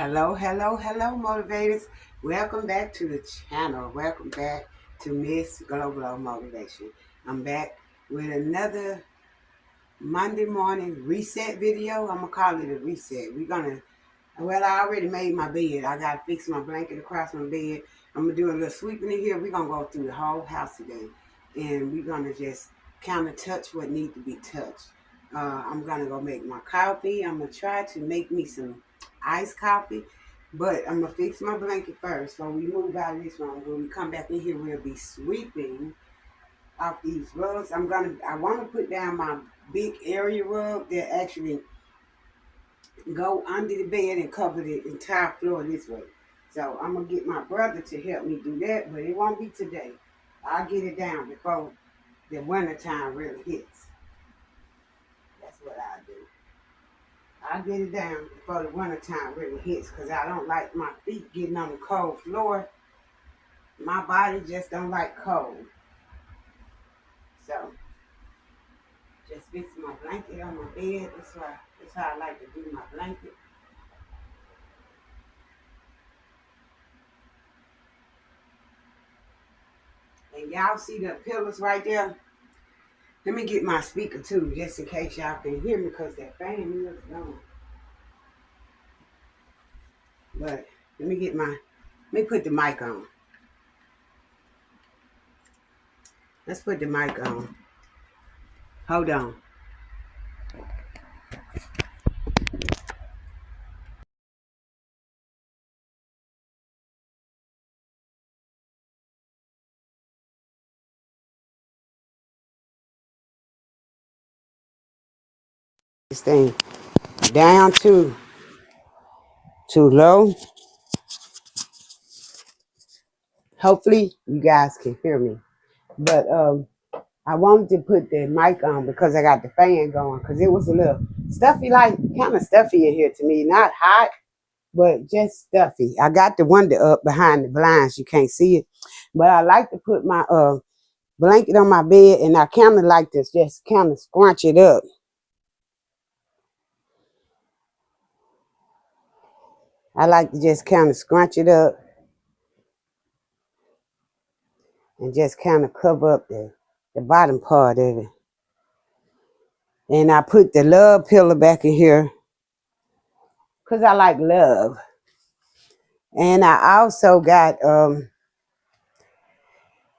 Hello, motivators. Welcome back to the channel. Welcome back to Mz.gloglo Motivation. I'm back with another Monday morning reset video. I'm going to call it a reset. I already made my bed. I got to fix my blanket across my bed. I'm going to do a little sweeping in here. We're going to go through the whole house today. And we're going to just kind of touch what needs to be touched. I'm going to go make my coffee. I'm going to try to make me some iced coffee. But I'm going to fix my blanket first. So we move out of this room. When we come back in here, we'll be sweeping off these rugs. I want to put down my big area rug that actually go under the bed and cover the entire floor this way. So I'm going to get my brother to help me do that, but it won't be today. I'll get it down before the winter time really hits. That's what I do. I'll get it down before the winter time really hits because I don't like my feet getting on the cold floor. My body just don't like cold. So just fix my blanket on my bed. That's how I like to do my blanket. And y'all see the pillows right there? Let me get my speaker too, just in case y'all can hear me, because that fan is gone. But let me put the mic on. Let's put the mic on. Hold on. This thing down too low. Hopefully you guys can hear me. But I wanted to put the mic on because I got the fan going, because it was a little stuffy, like kind of stuffy in here to me. Not hot, but just stuffy. I got the window up behind the blinds. You can't see it. But I like to put my blanket on my bed, and I kind of like to just kind of scrunch it up. I like to just kind of scrunch it up and just kind of cover up the bottom part of it. And I put the love pillow back in here because I like love. And I also got,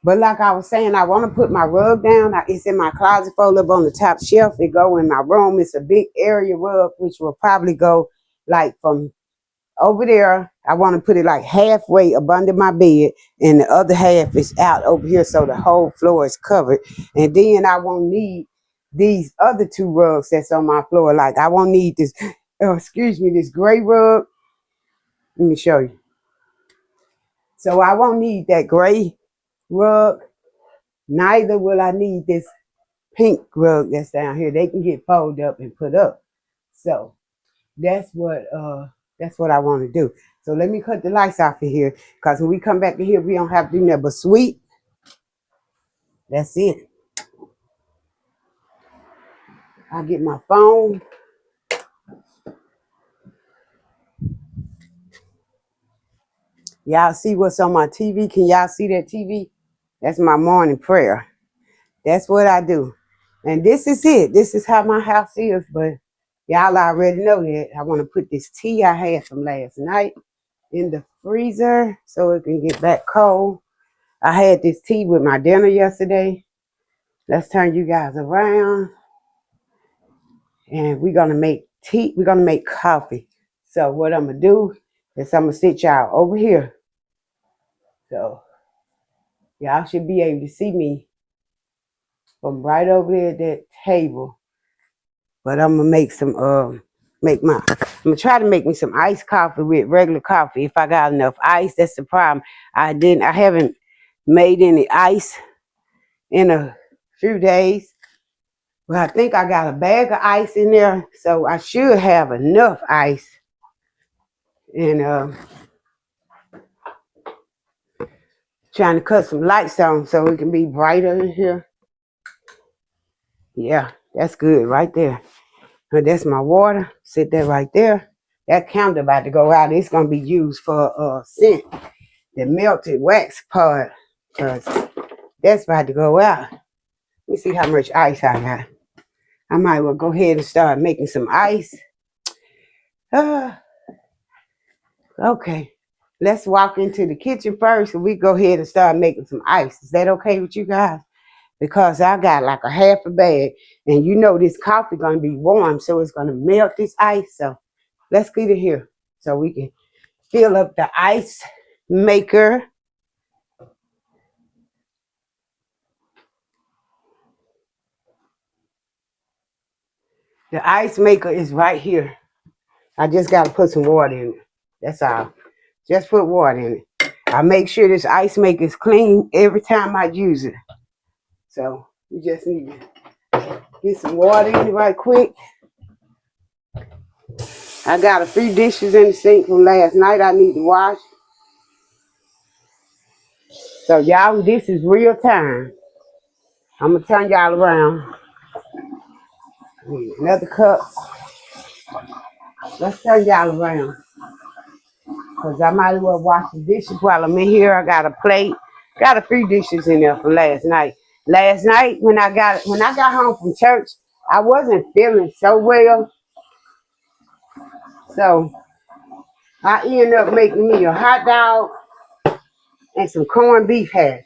but like I was saying, I want to put my rug down. It's in my closet, fold up on the top shelf. It go in my room. It's a big area rug, which will probably go like from over there. I want to put it like halfway up under my bed, and the other half is out over here, so the whole floor is covered. And then I won't need these other two rugs that's on my floor. Like I won't need this, this gray rug. Let me show you. So I won't need that gray rug. Neither will I need this pink rug that's down here. They can get folded up and put up. So that's what I want to do. So let me cut the lights off of here, because when we come back in here, we don't have to do nothing but sweep. That's it. I'll get my phone. Y'all see what's on my TV? Can y'all see that TV? That's my morning prayer. That's what I do. And this is it. This is how my house is. But y'all already know that. I want to put this tea I had from last night in the freezer so it can get back cold. I had this tea with my dinner yesterday. Let's turn you guys around. And we're going to make tea. We're going to make coffee. So what I'm going to do is I'm going to sit y'all over here. So y'all should be able to see me from right over there at that table. But I'm going to make some, I'm going to try to make me some iced coffee with regular coffee. If I got enough ice, that's the problem. I haven't made any ice in a few days. But I think I got a bag of ice in there, so I should have enough ice. And trying to cut some lights on so it can be brighter in here. Yeah, that's good right there. But that's my water. Sit there right there. That candle about to go out. It's gonna be used for scent, the melted wax part, because that's about to go out. Let me see how much ice I got. I might well go ahead and start making some ice. Okay. Let's walk into the kitchen first and we go ahead and start making some ice. Is that okay with you guys? Because I got like a half a bag, and you know this coffee gonna be warm, so it's gonna melt this ice. So let's get it here so we can fill up the ice maker. The ice maker is right here. I just gotta put some water in it. That's all. Just put water in it. I make sure this ice maker is clean every time I use it. So you just need to get some water in it right quick. I got a few dishes in the sink from last night I need to wash. So y'all, this is real time. I'm gonna turn y'all around. Another cup. Let's turn y'all around. Cause I might as well wash the dishes while I'm in here. I got a plate. Got a few dishes in there from last night. Last night when I got home from church, I wasn't feeling so well. So I ended up making me a hot dog and some corned beef hash.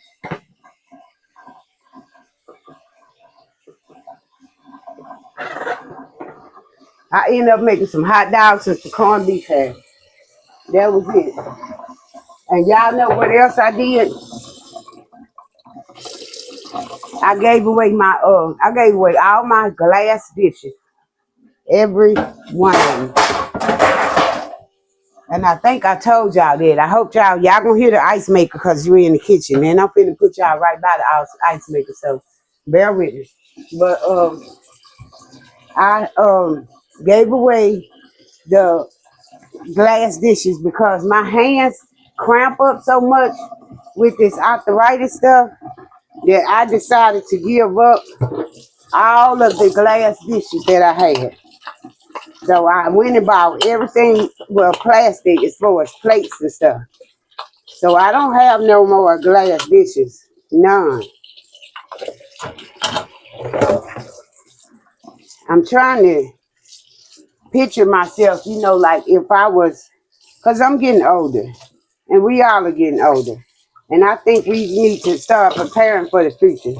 I ended up making some hot dogs and some corned beef hash. That was it. And y'all know what else I did? I gave away all my glass dishes. Every one of them. And I think I told y'all that. I hope y'all gonna hear the ice maker because you're in the kitchen. And I'm finna put y'all right by the ice maker, so bear with me. But I gave away the glass dishes because my hands cramp up so much with this arthritis stuff that I decided to give up all of the glass dishes that I had. So I went and bought everything, well, plastic as far as plates and stuff. So I don't have no more glass dishes. None. I'm trying to picture myself, like if I was, because I'm getting older. And we all are getting older. And I think we need to start preparing for the future.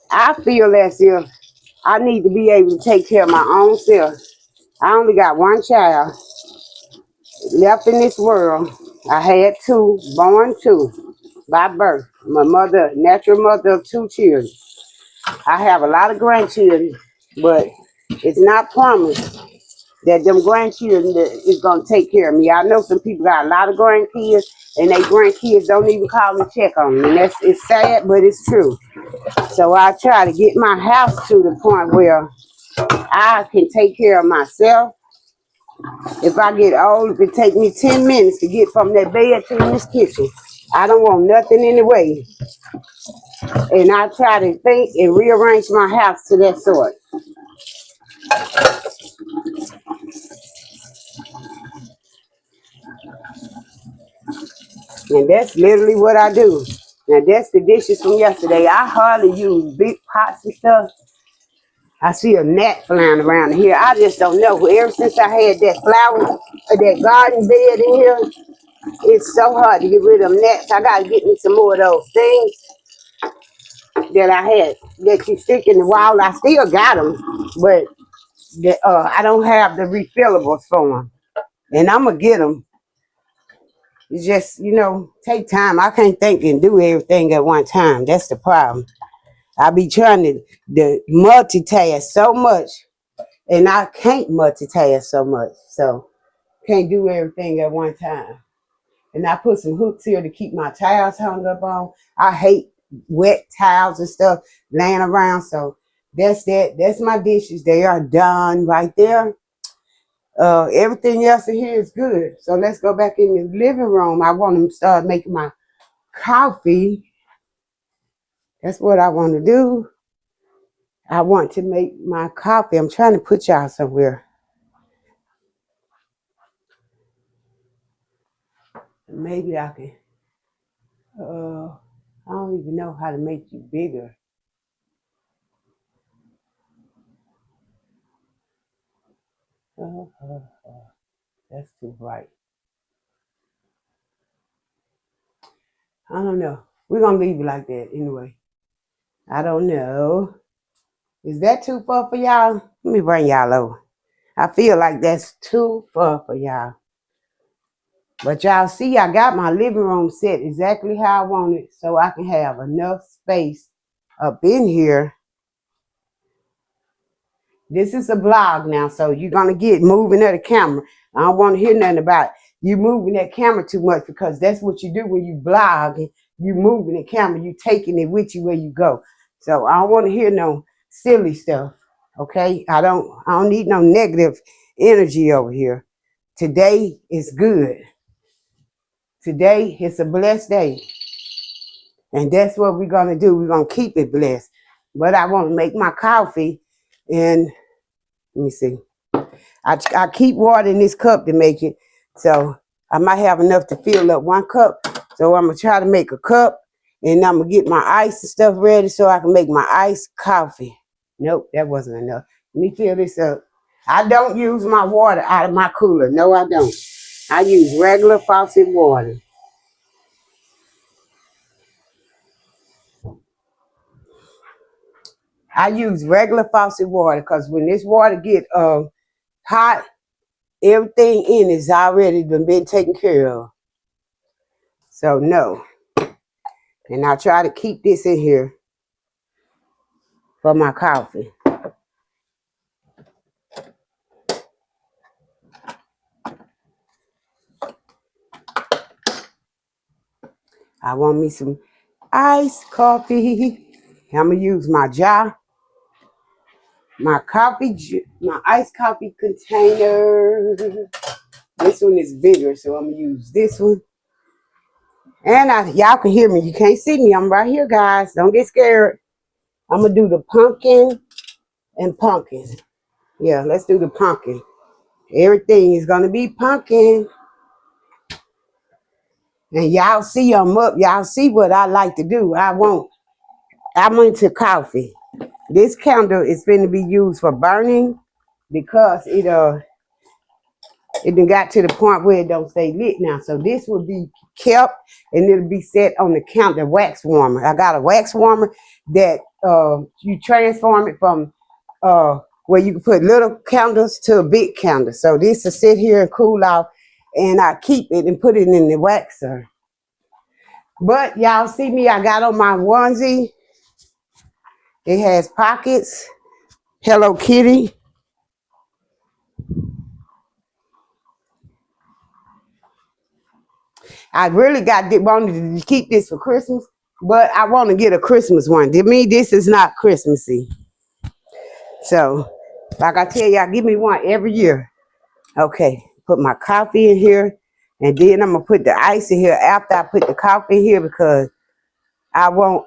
I feel as if I need to be able to take care of my own self. I only got one child left in this world. I had two, born two by birth. My mother, natural mother of two children. I have a lot of grandchildren, but it's not promised that them grandchildren is going to take care of me. I know some people got a lot of grandkids, and they grandkids don't even call and check on them. And it's sad, but it's true. So I try to get my house to the point where I can take care of myself. If I get old, if it take me 10 minutes to get from that bed to this kitchen, I don't want nothing in the way. And I try to think and rearrange my house to that sort. And that's literally what I do. Now that's the dishes from yesterday. I hardly use big pots and stuff. I see a gnat flying around here. I just don't know. Ever since I had that that garden bed in here, it's so hard to get rid of them gnats. I gotta get me some more of those things that I had that you stick in the wall. I still got them, but I don't have the refillables for them. And I'm gonna get them. It's just, take time. I can't think and do everything at one time. That's the problem. I be trying to multitask so much, and I can't multitask so much. So, can't do everything at one time. And I put some hooks here to keep my towels hung up on. I hate wet towels and stuff laying around. So, that's that. That's my dishes. They are done right there. Everything else in here is good. So let's go back in the living room. I want to start making my coffee. That's what I want to do. I want to make my coffee. I'm trying to put y'all somewhere. Maybe I can, I don't even know how to make you bigger. That's too bright. I don't know. We're going to leave it like that anyway. I don't know. Is that too far for y'all? Let me bring y'all over. I feel like that's too far for y'all. But y'all see, I got my living room set exactly how I want it so I can have enough space up in here. This is a vlog now, so you're going to get moving of the camera. I don't want to hear nothing about you moving that camera too much, because that's what you do when you vlog. You moving the camera, you taking it with you where you go. So I don't want to hear no silly stuff, okay? I don't need no negative energy over here. Today is good. Today is a blessed day. And that's what we're going to do. We're going to keep it blessed. But I want to make my coffee, and let me see. I keep water in this cup to make it. So I might have enough to fill up 1 cup. So I'm going to try to make a cup. And I'm going to get my ice and stuff ready so I can make my iced coffee. Nope, that wasn't enough. Let me fill this up. I don't use my water out of my cooler. No, I don't. I use regular faucet water. I use regular faucet water because when this water get hot, everything in it's already been taken care of. So no. And I try to keep this in here for my coffee. I want me some iced coffee. I'm going to use my jar, my iced coffee container. This one is bigger, so I'm going to use this one. And y'all can hear me. You can't see me. I'm right here, guys. Don't get scared. I'm going to do the pumpkin and pumpkin. Yeah, let's do the pumpkin. Everything is going to be pumpkin. And y'all see I'm up. Y'all see what I like to do. I'm into coffee. This candle is going to be used for burning because it done got to the point where it don't stay lit now. So this will be kept and it'll be set on the counter, wax warmer. I got a wax warmer that you transform it from where you can put little candles to a big candle. So this will sit here and cool off, and I keep it and put it in the waxer. But y'all see me, I got on my onesie. It has pockets. Hello Kitty. I really wanted to keep this for Christmas, but I want to get a Christmas one. To me, this is not Christmassy. So, like I tell y'all, give me one every year. Okay, put my coffee in here, and then I'm gonna put the ice in here after I put the coffee in here because I want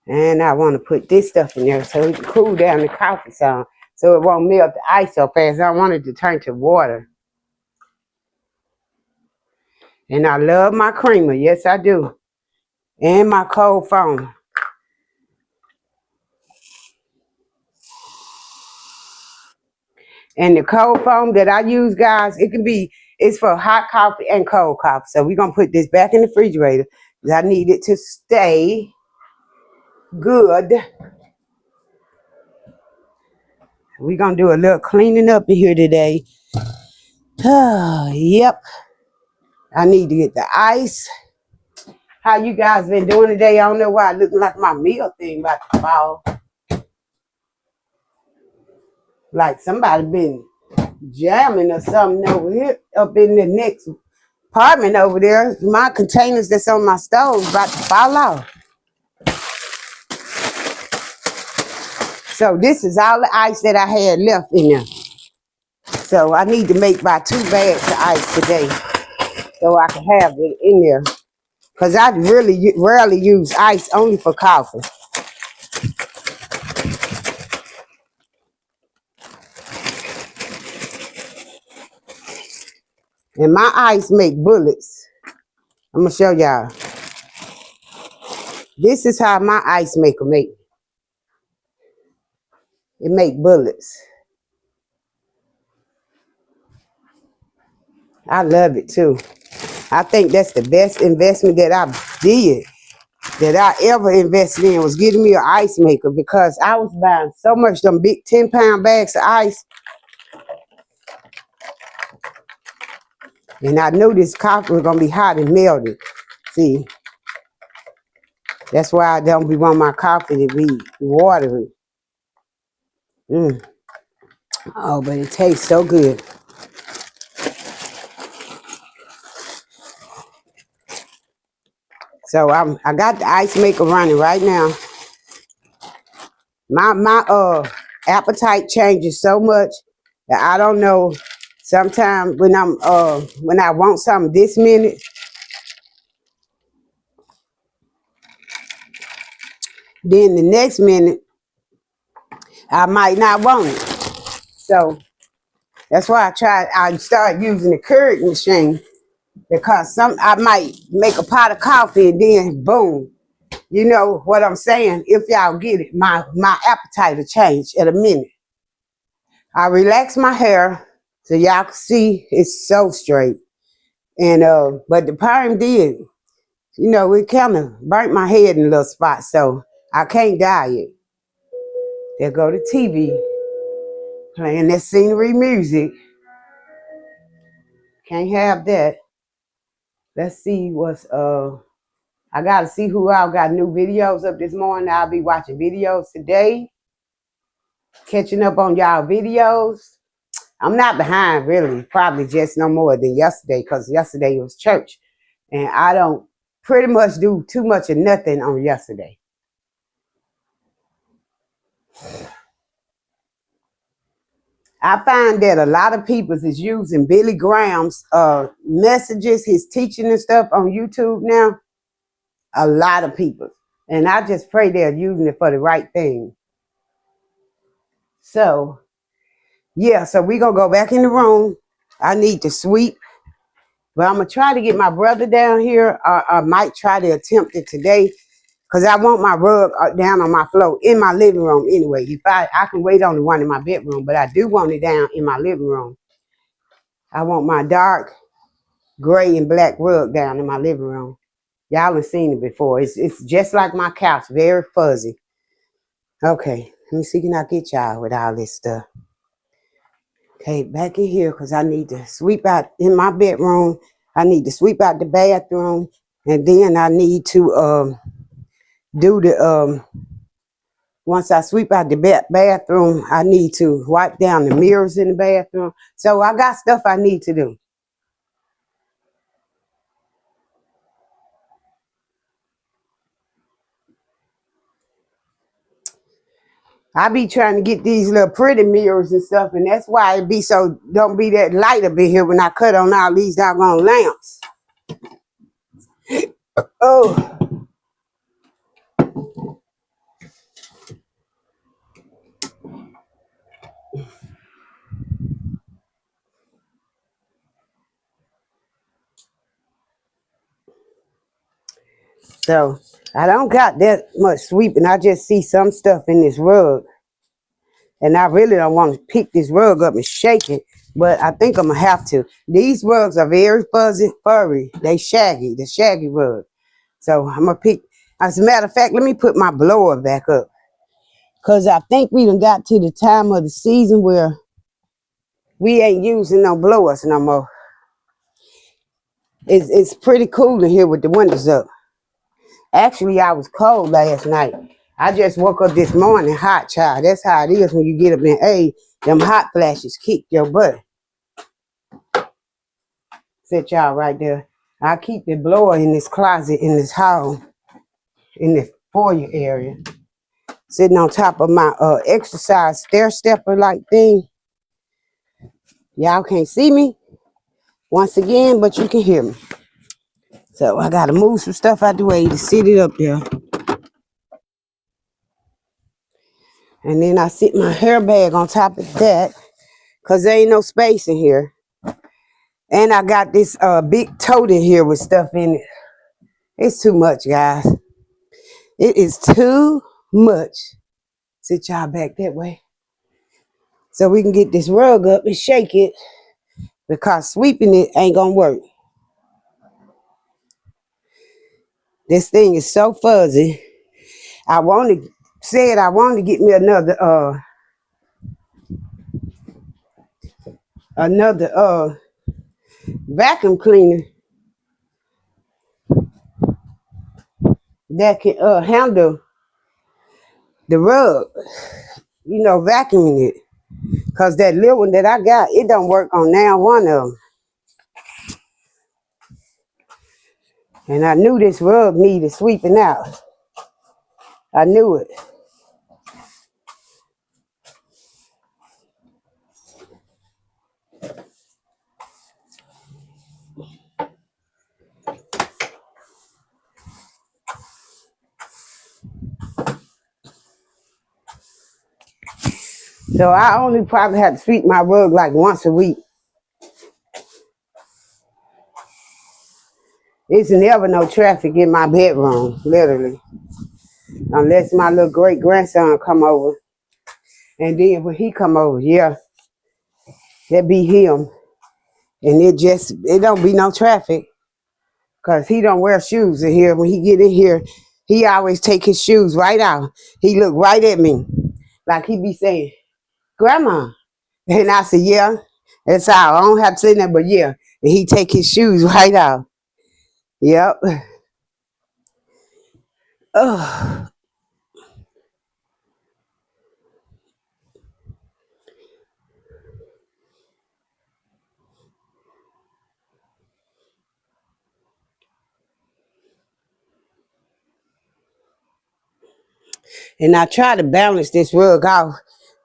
and I want to put this stuff in there so it can cool down the coffee some, so it won't melt the ice so fast. I don't want it to turn to water. And I love my creamer. Yes, I do. And my cold foam. And the cold foam that I use, guys, it's for hot coffee and cold coffee. So we're going to put this back in the refrigerator because I need it to stay good. We're going to do a little cleaning up in here today. Yep. I need to get the ice. How you guys been doing today? I don't know why it looking like my meal thing about to fall. Like somebody been jamming or something over here up in the next apartment over there. My containers that's on my stove about to fall off. So this is all the ice that I had left in there. So I need to make about 2 bags of ice today so I can have it in there. Because I really rarely use ice, only for coffee. And my ice make bullets. I'm gonna show y'all. This is how my ice maker make. It make bullets. I love it too. I think that's the best investment that I did, that I ever invested in, was getting me an ice maker, because I was buying so much them big 10-pound bags of ice. And I knew this coffee was gonna be hot and melted. See, that's why I don't be want my coffee to be watery. Oh, but it tastes so good. So I got the ice maker running right now. My appetite changes so much that I don't know. Sometimes when I want something this minute, then the next minute I might not want it. So that's why I started using the Keurig machine, because I might make a pot of coffee and then boom. You know what I'm saying? If y'all get it, my appetite will change at a minute. I relax my hair so y'all can see it's so straight. And but the perm did, you know, it kind of burnt my head in a little spot, so I can't dye it. There go the TV playing that scenery music. Can't have that. Let's see what's I gotta see who else got new videos up this morning. I'll be watching videos today, catching up on y'all videos. I'm not behind really, probably just no more than yesterday, because yesterday was church. And I don't pretty much do too much of nothing on yesterday. I find that a lot of people is using Billy Graham's messages, his teaching and stuff on YouTube now. A lot of people. And I just pray they're using it for the right thing. So, yeah, so we're going to go back in the room. I need to sweep. But I'm going to try to get my brother down here. I might try to attempt it today, because I want my rug down on my floor in my living room anyway. If I can wait on the one in my bedroom, but I do want it down in my living room. I want my dark gray and black rug down in my living room. Y'all have seen it before. It's just like my couch, very fuzzy. Okay, let me see, can I get y'all with all this stuff? Okay, back in here, because I need to sweep out in my bedroom. I need to sweep out the bathroom, and then I need to do the once I sweep out the bathroom, I need to wipe down the mirrors in the bathroom. So I got stuff I need to do. I be trying to get these little pretty mirrors and stuff, and that's why it be so, don't be that light up in here when I cut on all these doggone lamps. Oh. So I don't got that much sweeping. I just see some stuff in this rug. And I really don't want to pick this rug up and shake it, but I think I'm going to have to. These rugs are very fuzzy, furry. They shaggy, the shaggy rug. So I'm going to pick. As a matter of fact, let me put my blower back up, because I think we done got to the time of the season where we ain't using no blowers no more. It's pretty cool in here with the windows up. Actually, I was cold last night. I just woke up this morning hot, child. That's how it is when you get up in age. Them hot flashes kick your butt. Set y'all right there. I keep the blower in this closet in this hall, in the foyer area, sitting on top of my exercise stair stepper like thing. Y'all can't see me once again, but you can hear me. So I gotta move some stuff out the way to sit it up there. And then I sit my hair bag on top of that, because there ain't no space in here. And I got this big tote in here with stuff in it. It's too much, guys. It is too much. Sit y'all back that way. So we can get this rug up and shake it, because sweeping it ain't gonna work. This thing is so fuzzy. I wanted to get me another vacuum cleaner that can handle the rug, vacuuming it. Cause that little one that I got, it don't work on now one of them. And I knew this rug needed sweeping out. I knew it. So I only probably had to sweep my rug like once a week. It's never no traffic in my bedroom, literally. Unless my little great grandson come over. And then when he come over, yeah, that be him. And it don't be no traffic. Cause he don't wear shoes in here. When he get in here, he always take his shoes right out. He look right at me. Like he be saying, Grandma. And I said, yeah, that's all. I don't have to say that, but yeah. And he take his shoes right out. Yep. Ugh. And I try to balance this rug off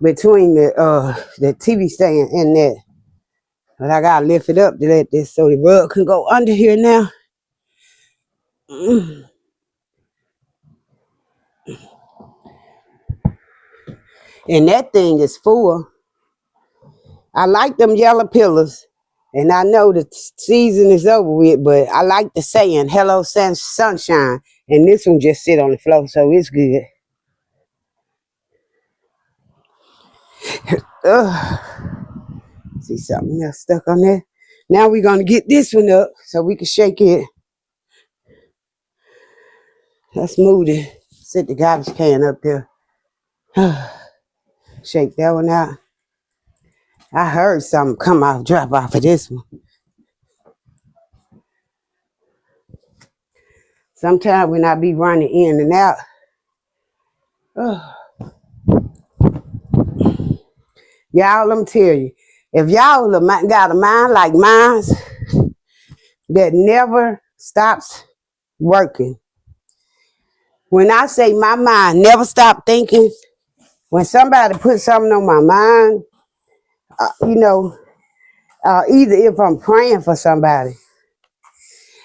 between the TV stand and that. But I gotta lift it up to let this so the rug can go under here now. And that thing is full. I like them yellow pillars. And I know the season is over with, but I like the saying, hello, sunshine. And this one just sit on the floor, so it's good. Ugh. See something else stuck on there? Now we're going to get this one up so we can shake it. Let's move it. Sit the garbage can up there. Shake that one out. I heard something drop off of this one. Sometimes when I be running in and out, y'all, let me tell you, if y'all got a mind like mine that never stops working. When I say my mind never stop thinking, when somebody puts something on my mind, either if I'm praying for somebody,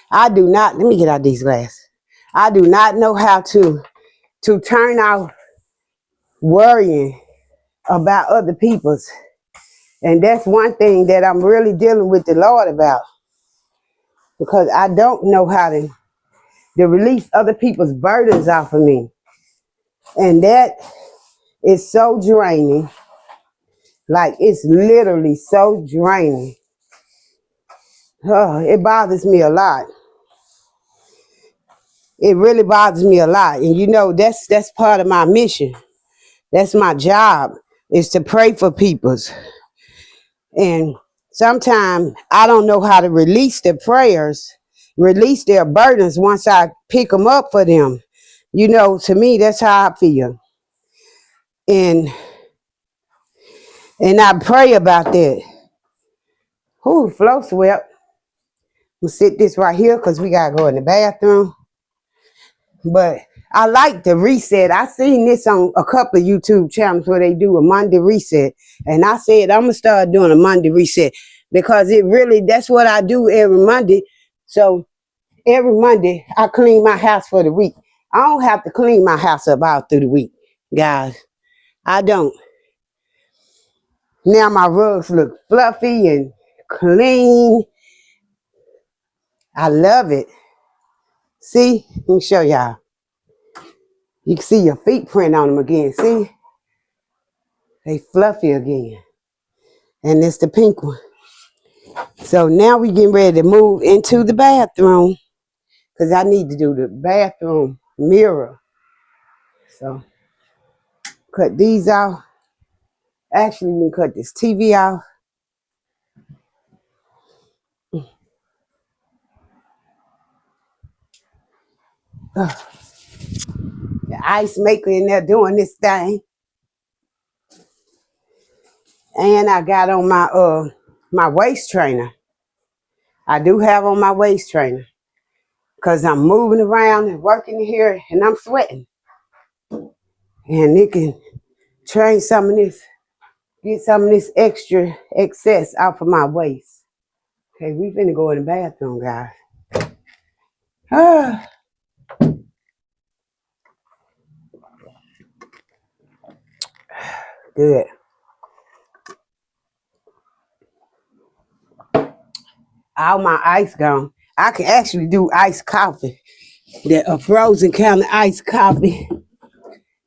I do not, let me get out these glasses. I do not know how to turn off worrying about other people's. And that's one thing that I'm really dealing with the Lord about. Because I don't know how to release other people's burdens off of me. And that is so draining. Like, it's literally so draining. Oh, it bothers me a lot. It really bothers me a lot. And that's part of my mission. That's my job, is to pray for people's. And sometimes I don't know how to release their prayers, release their burdens once I pick them up for them. To me, that's how I feel. And I pray about that. Ooh, flow swept. I'm gonna sit this right here because we gotta go in the bathroom. But I like the reset. I seen this on a couple of YouTube channels where they do a Monday reset. And I said, I'm going to start doing a Monday reset because that's what I do every Monday. So every Monday, I clean my house for the week. I don't have to clean my house up all through the week, guys. I don't. Now my rugs look fluffy and clean. I love it. See? Let me show y'all. You can see your feet print on them again. See? They fluffy again. And it's the pink one. So now we getting ready to move into the bathroom because I need to do the bathroom mirror. So cut these off. Actually, we can cut this TV off. The ice maker in there doing this thing. And I got on my waist trainer. I do have on my waist trainer because I'm moving around and working here and I'm sweating. And it can train some of this, get some of this extra excess off of my waist. Okay, we finna go in the bathroom, guys. Ah, good. All my ice gone. I can actually do iced coffee. A frozen kind of iced coffee.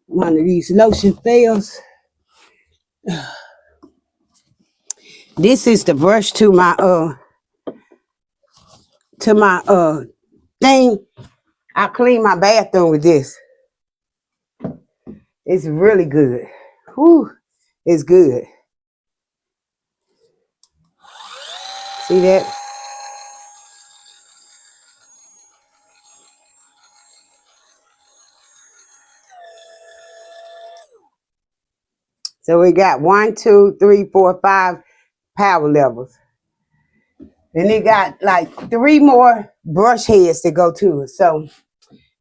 One of these lotion fails. This is the brush to my thing. I clean my bathroom with this. It's really good. Whew, it's good. See that? So we got 1, 2, 3, 4, 5 power levels. And it got like 3 more brush heads to go to it. So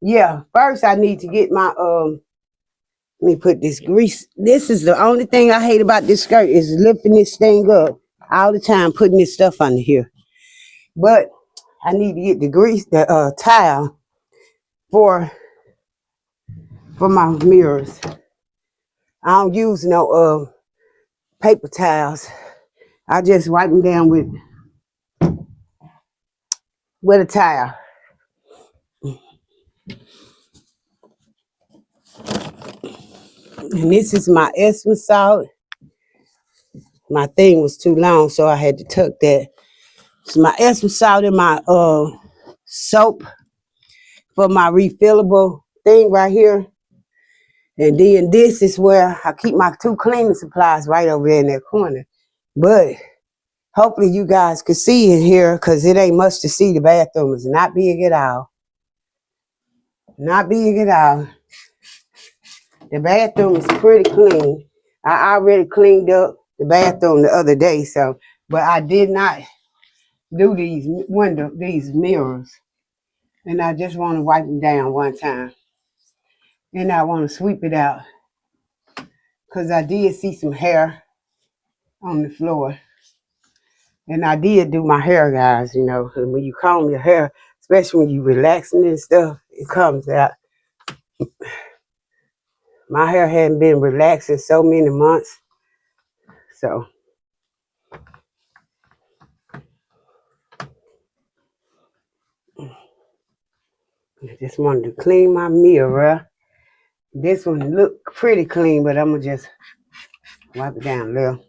yeah, first I need to get my let me put this grease. This is the only thing I hate about this skirt is lifting this thing up all the time, putting this stuff under here. But I need to get the grease, the towel for my mirrors. I don't use no paper towels. I just wipe them down with a towel. And this is my Epsom salt. My thing was too long, so I had to tuck that. It's my Epsom salt and my soap for my refillable thing right here. And then this is where I keep my 2 cleaning supplies right over there in that corner. But hopefully you guys can see it here because it ain't much to see. The bathroom is not big at all. Not big at all. The bathroom is pretty clean. I already cleaned up the bathroom the other day, so, but I did not do these mirrors. And I just want to wipe them down one time. And I want to sweep it out. Because I did see some hair on the floor. And I did do my hair, guys, you know. When you comb your hair, especially when you relaxing and stuff, it comes out. My hair hadn't been relaxed in so many months. So I just wanted to clean my mirror. This one look pretty clean, but I'm going to just wipe it down a little.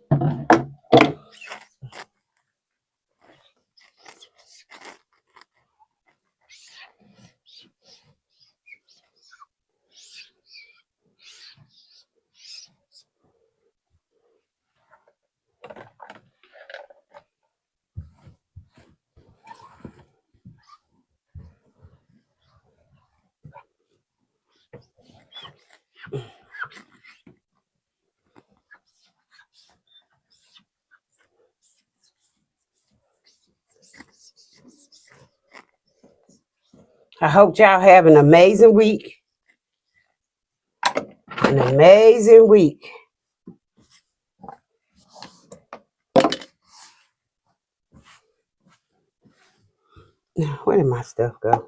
I hope y'all have an amazing week. An amazing week. Now, where did my stuff go?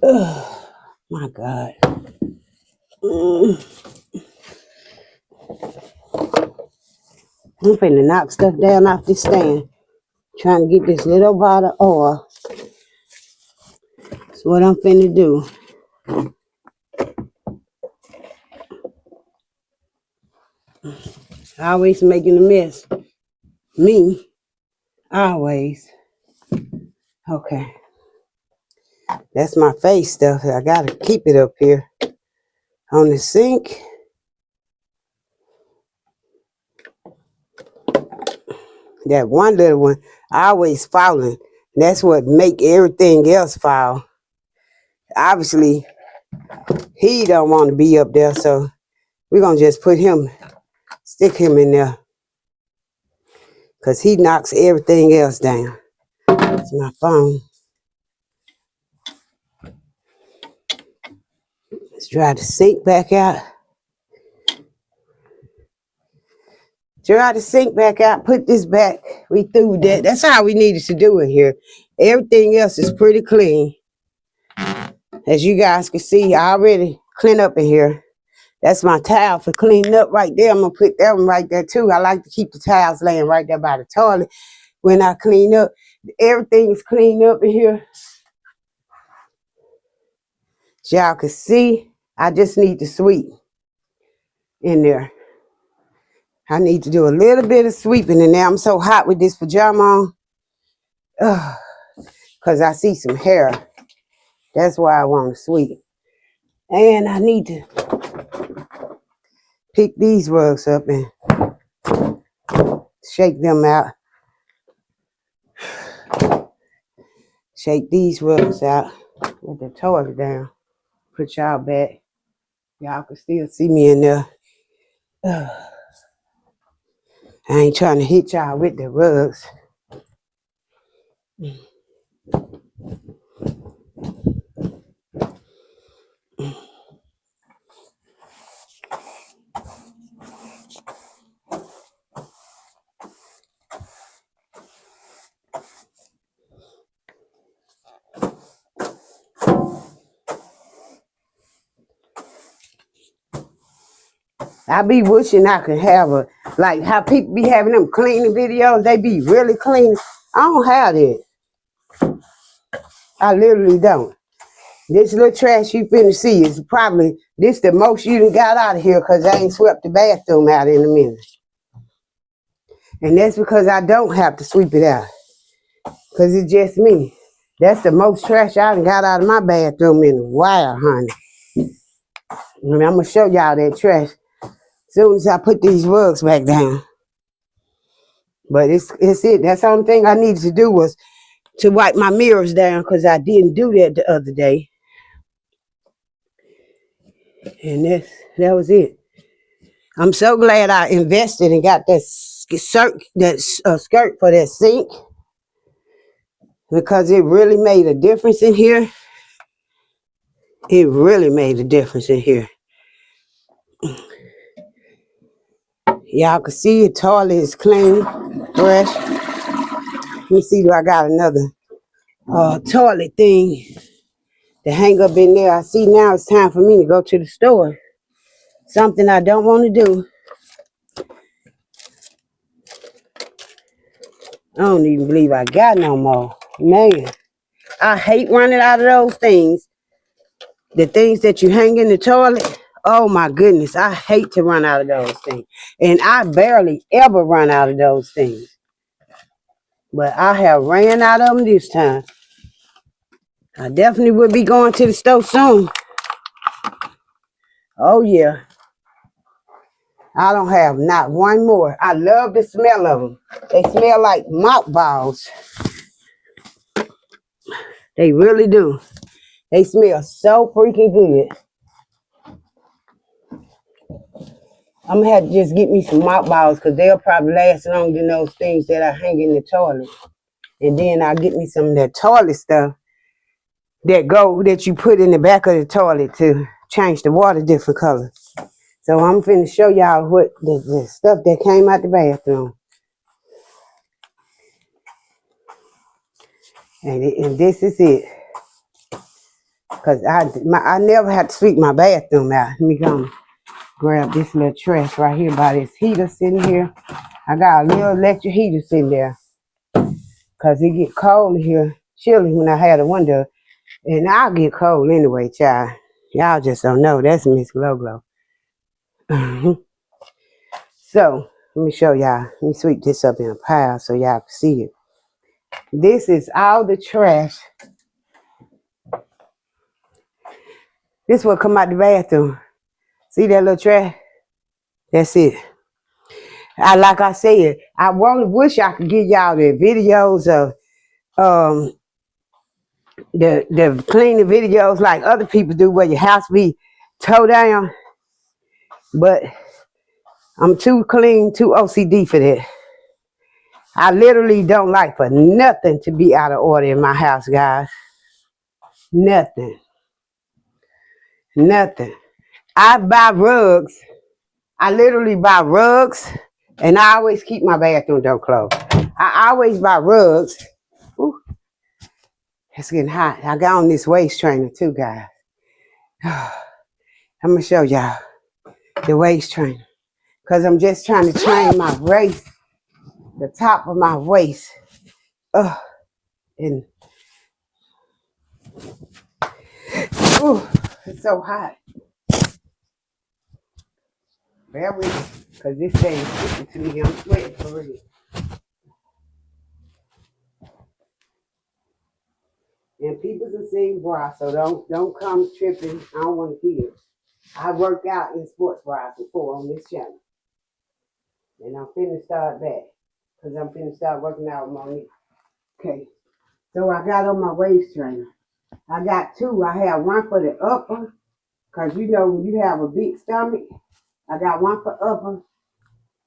Oh, my God. I'm finna knock stuff down off this stand. Trying to get this little bottle of oil. That's what I'm finna do. Always making a mess. Me. Always. Okay. That's my face stuff. I gotta keep it up here on the sink. That one little one always falling. That's what make everything else fall. Obviously, he don't want to be up there, so we're gonna just stick him in there. Because he knocks everything else down. It's my phone. Let's dry the sink back out. Dry the sink back out. Put this back. We threw that. That's how we needed to do it here. Everything else is pretty clean. As you guys can see, I already cleaned up in here. That's my towel for cleaning up right there. I'm going to put that one right there too. I like to keep the towels laying right there by the toilet when I clean up. Everything is cleaned up in here. As y'all can see, I just need to sweep in there. I need to do a little bit of sweeping in there. I'm so hot with this pajama on. Because I see some hair. That's why I want to sweep. And I need to pick these rugs up and shake them out. Shake these rugs out. With the toilet down. Put y'all back. Y'all can still see me in there. I ain't trying to hit y'all with the rugs. I be wishing I could have like how people be having them cleaning videos. They be really clean. I don't have it. I literally don't. This little trash you finna see is probably this the most you done got out of here because I ain't swept the bathroom out in a minute. And that's because I don't have to sweep it out. Because it's just me. That's the most trash I done got out of my bathroom in a while, honey. And I'm going to show y'all that trash as soon as I put these rugs back down. But it's it. That's the only thing I needed to do was to wipe my mirrors down because I didn't do that the other day. And that was it. I'm so glad I invested and got that skirt for that sink because it really made a difference in here. It really made a difference in here. Y'all can see the toilet is clean, fresh. Let me see, do I got another toilet thing to hang up in there? I see now it's time for me to go to the store. Something I don't want to do. I don't even believe I got no more. Man, I hate running out of those things. The things that you hang in the toilet. Oh my goodness, I hate to run out of those things. And I barely ever run out of those things. But I have ran out of them this time. I definitely will be going to the store soon. Oh yeah. I don't have not one more. I love the smell of them. They smell like mothballs. They really do. They smell so freaking good. I'm going to have to just get me some mothballs because they'll probably last longer than those things that I hang in the toilet. And then I'll get me some of that toilet stuff that you put in the back of the toilet to change the water different color. So I'm finna show y'all what the stuff that came out the bathroom. And this is it. Because I never had to sweep my bathroom out. Let me go and grab this little trash right here by this heater sitting here. I got a little electric heater sitting there. Cause it get cold here, chilly when I had a window. And I'll get cold anyway, child. Y'all just don't know. That's Mzgloglo. So, let me show y'all. Let me sweep this up in a pile so y'all can see it. This is all the trash. This will come out the bathroom. See that little trash? That's it. Like I said, I wish I could give y'all the videos of the cleaning videos like other people do where your house be towed down. But I'm too clean, too OCD for that. I literally don't like for nothing to be out of order in my house, guys. Nothing. Nothing. I buy rugs. I literally buy rugs, and I always keep my bathroom door closed. I always buy rugs. Ooh, it's getting hot. I got on this waist trainer too, guys. I'm going to show y'all the waist trainer. Because I'm just trying to train my waist, the top of my waist. And ooh, it's so hot. Bear with me, because this thing is sticking to me. I'm sweating for real. And people can see bra, so don't come tripping. I don't want to hear. I worked out in sports bras before on this channel. And I'm finna start back. Because I'm finna start working out with Monique. Okay. So I got on my waist trainer. I got two. I have one for the upper. Because you know when you have a big stomach, I got one for upper.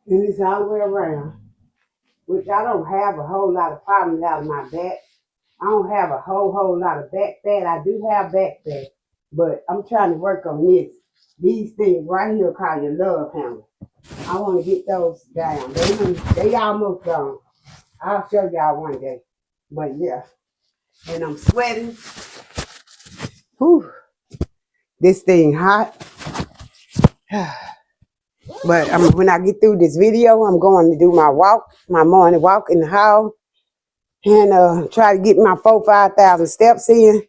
And it's all the way around. Which I don't have a whole lot of problems out of my back. I don't have a whole lot of back fat. I do have back fat. But I'm trying to work on this. These things right here called your love handle. I want to get those down. They almost gone. I'll show y'all one day. But yeah. And I'm sweating. Whew. This thing hot. But when I get through this video, I'm going to do my walk, my morning walk in the house. And try to get my 5,000 steps in.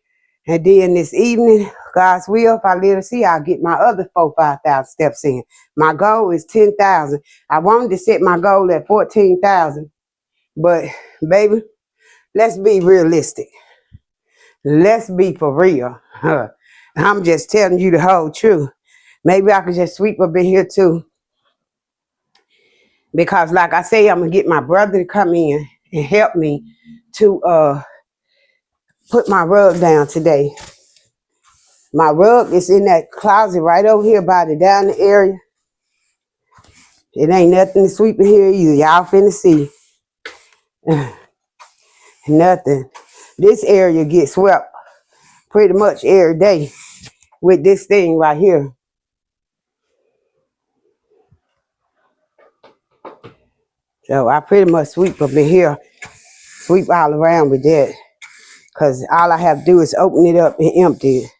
And then this evening, God's will, if I live to see, I'll get my other 5,000 steps in. My goal is 10,000. I wanted to set my goal at 14,000. But, baby, let's be realistic. Let's be for real. I'm just telling you the whole truth. Maybe I could just sweep up in here, too. Because, like I say, I'm going to get my brother to come in and help me to put my rug down today. My rug is in that closet right over here by the dining area. It ain't nothing to sweep in here either. Y'all finna see. Nothing. This area gets swept pretty much every day with this thing right here. So I pretty much sweep up in here, sweep all around with that. Because all I have to do is open it up and empty it.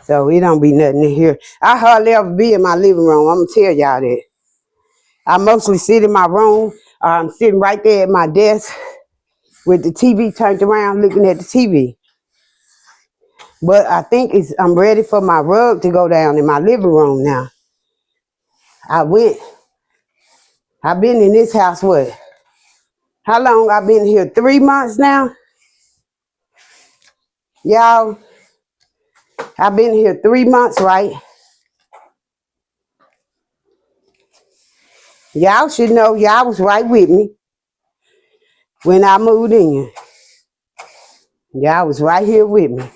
So it don't be nothing in here. I hardly ever be in my living room. I'm going to tell y'all that. I mostly sit in my room. I'm sitting right there at my desk with the TV turned around looking at the TV. But I think I'm ready for my rug to go down in my living room now. I've been in this house, what? How long I've been here? 3 months now? Y'all, I've been here 3 months, right? Y'all should know y'all was right with me when I moved in. Y'all was right here with me.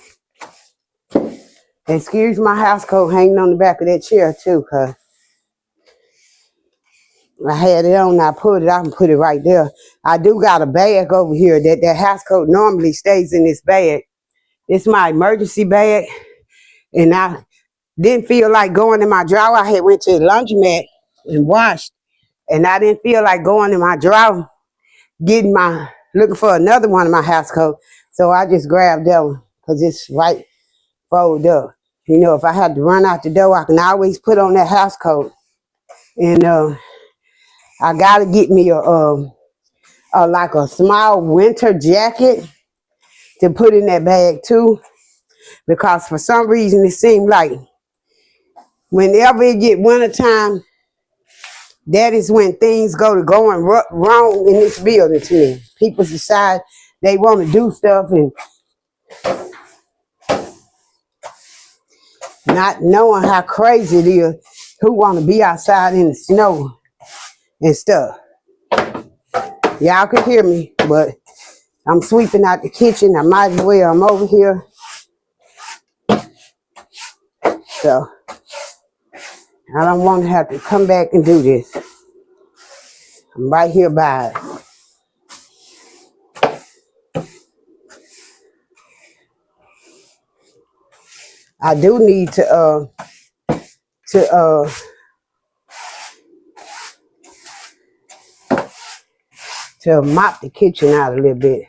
Excuse my house coat hanging on the back of that chair too, because I had it on, I pulled it out and put it right there. I do got a bag over here that house coat normally stays in this bag. It's my emergency bag. And I didn't feel like going in my drawer. I had went to the laundromat and washed. And I didn't feel like going in my drawer, looking for another one of my house coats. So I just grabbed that one because it's right folded up. You know, if I had to run out the door, I can always put on that house coat. And I gotta get me a like a small winter jacket to put in that bag too, because for some reason it seemed like whenever it get winter time, that is when things going wrong in this building to me. People decide they want to do stuff and not knowing how crazy it is. Who want to be outside in the snow and stuff? Y'all can hear me, but I'm sweeping out the kitchen. I might as well. I'm over here. So I don't want to have to come back and do this. I'm right here by it. I do need to mop the kitchen out a little bit.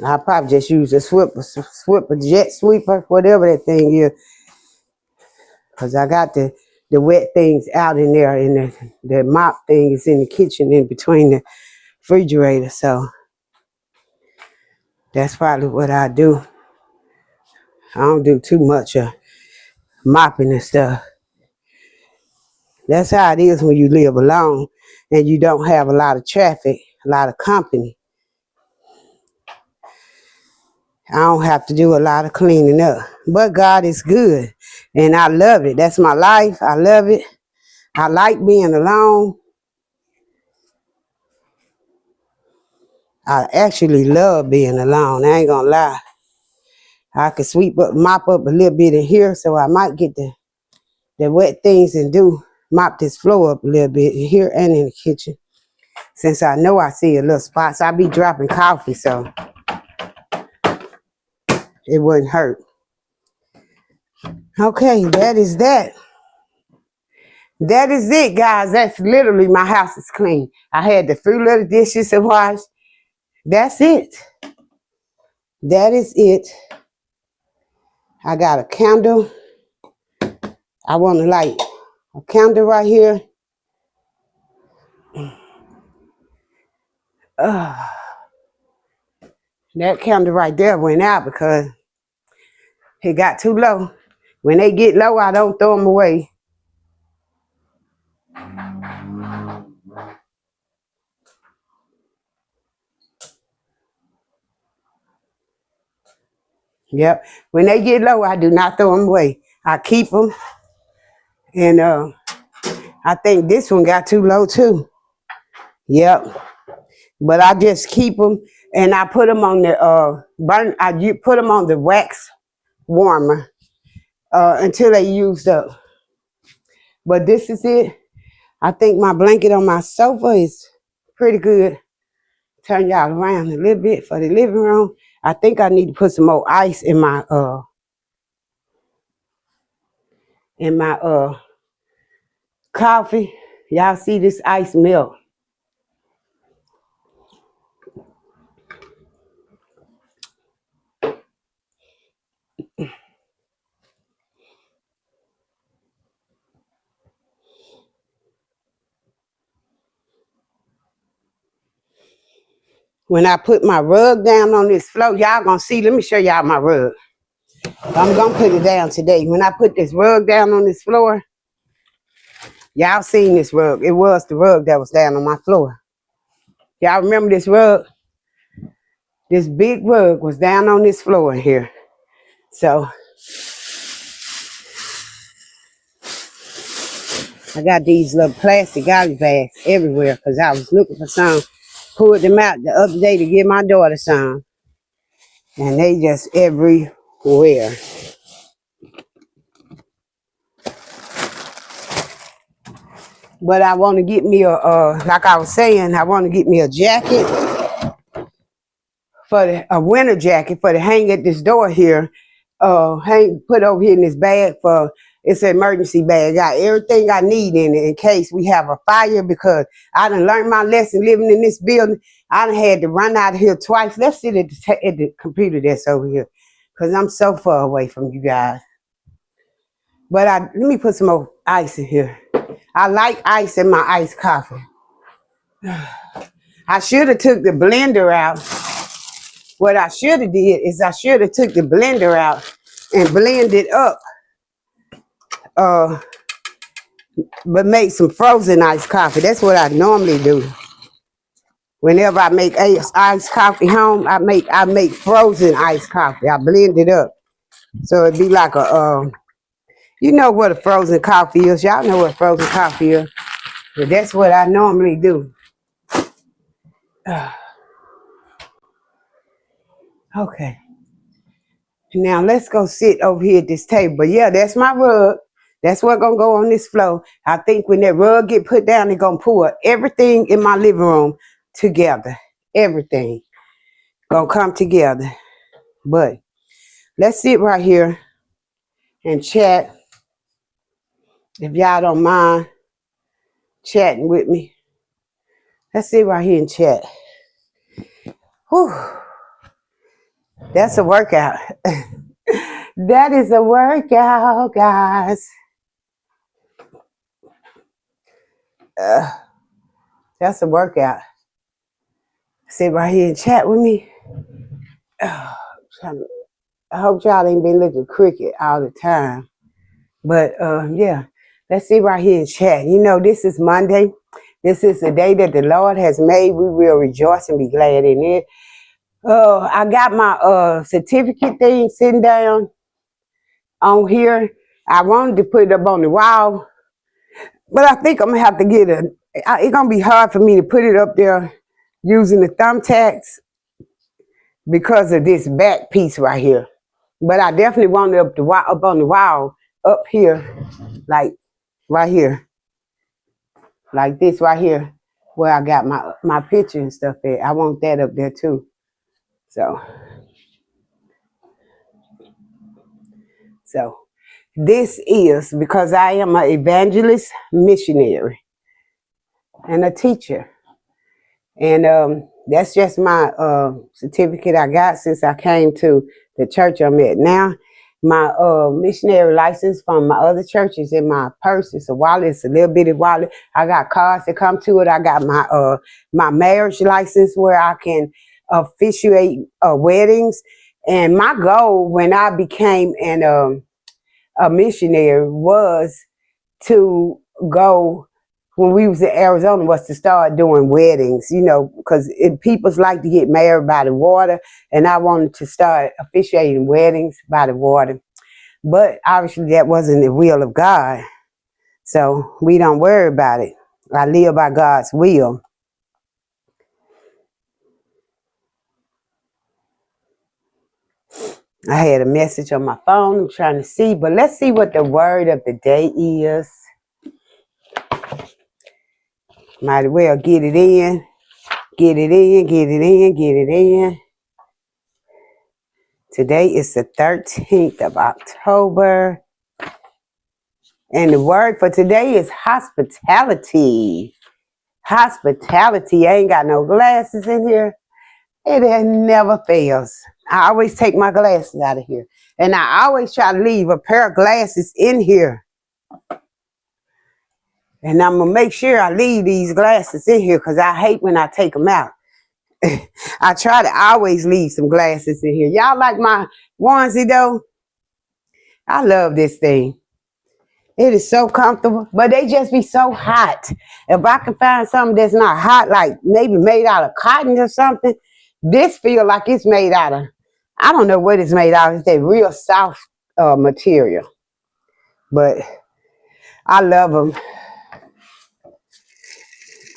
I'll probably just use a swipper, jet sweeper, whatever that thing is. Because I got the wet things out in there, and the mop thing is in the kitchen in between the refrigerator. So that's probably what I do. I don't do too much mopping and stuff. That's how it is when you live alone and you don't have a lot of traffic, a lot of company. I don't have to do a lot of cleaning up. But God is good, and I love it. That's my life. I love it. I like being alone. I actually love being alone. I ain't gonna lie. I could mop up a little bit in here, so I might get the wet things and mop this floor up a little bit in here and in the kitchen. Since I know I see a little spots, I be dropping coffee, so it wouldn't hurt. Okay, that is that. That is it, guys. That's literally my house is clean. I had the few little dishes to wash. That's it. That is it. I got a candle. I want to light a candle right here. That candle right there went out because it got too low. When they get low, I don't throw them away. Yep. When they get low, I do not throw them away. I keep them. And I think this one got too low too. Yep. But I just keep them, and I put them on the put them on the wax warmer until they used up. But this is it. I think my blanket on my sofa is pretty good. Turn y'all around a little bit for the living room. I think I need to put some more ice in my coffee. Y'all see this ice melt. When I put my rug down on this floor, y'all gonna see. Let me show y'all my rug. I'm gonna put it down today. When I put this rug down on this floor, y'all seen this rug. It was the rug that was down on my floor. Y'all remember this rug? This big rug was down on this floor in here. So I got these little plastic garbage bags everywhere because I was looking for some. Pulled them out the other day to give my daughter some. And they just everywhere. But I want to get me like I was saying, I want to get me a jacket, a winter jacket for to hang at this door here. Put over here in this bag it's an emergency bag. Got everything I need in it in case we have a fire, because I done learned my lesson living in this building. I done had to run out of here twice. Let's sit at the computer that's over here because I'm so far away from you guys. But let me put some more ice in here. I like ice in my iced coffee. I should have took the blender out. What I should have did is I should have took the blender out and blended up, but make some frozen iced coffee. That's what I normally do. Whenever I make iced coffee home, I make frozen iced coffee. I blend it up. So it'd be like a, you know what a frozen coffee is. Y'all know what frozen coffee is. But that's what I normally do. Okay. Now let's go sit over here at this table. But yeah, that's my rug. That's what's gonna go on this floor. I think when that rug get put down, it's gonna pull everything in my living room together. Everything gonna come together. But let's sit right here and chat. If y'all don't mind chatting with me. Let's sit right here and chat. Whew. That's a workout. That is a workout, guys. That's a workout. Sit right here and chat with me. I hope y'all ain't been looking crooked all the time. But yeah, let's sit right here and chat. You know, this is Monday. This is the day that the Lord has made. We will rejoice and be glad in it. I got my certificate thing sitting down on here. I wanted to put it up on the wall, but I think I'm gonna have to get it's gonna be hard for me to put it up there using the thumbtacks because of this back piece right here. But I definitely want it up on the wall, up here, like right here, like this right here, where I got my picture and stuff at. I want that up there too. So this is because I am an evangelist, missionary, and a teacher. And that's just my certificate I got since I came to the church I'm at now. My missionary license from my other churches in my purse. It's a wallet. It's a little bitty wallet. I got cards that come to it. I got my marriage license where I can officiate weddings. And my goal when I became a missionary was to go, when we was in Arizona, was to start doing weddings, you know, because people's like to get married by the water, and I wanted to start officiating weddings by the water. But obviously that wasn't the will of God, so we don't worry about it. I live by God's will. I had a message on my phone. I'm trying to see, but let's see what the word of the day is. Might as well get it in. Get it in, get it in, get it in. Today is the 13th of October. And the word for today is hospitality. Hospitality. I ain't got no glasses in here. It never fails. I always take my glasses out of here. And I always try to leave a pair of glasses in here. And I'm going to make sure I leave these glasses in here because I hate when I take them out. I try to always leave some glasses in here. Y'all like my onesie though? I love this thing. It is so comfortable, but they just be so hot. If I can find something that's not hot, like maybe made out of cotton or something, this feel like it's made out of, I don't know what it's made out of. It's that real soft material. But I love them.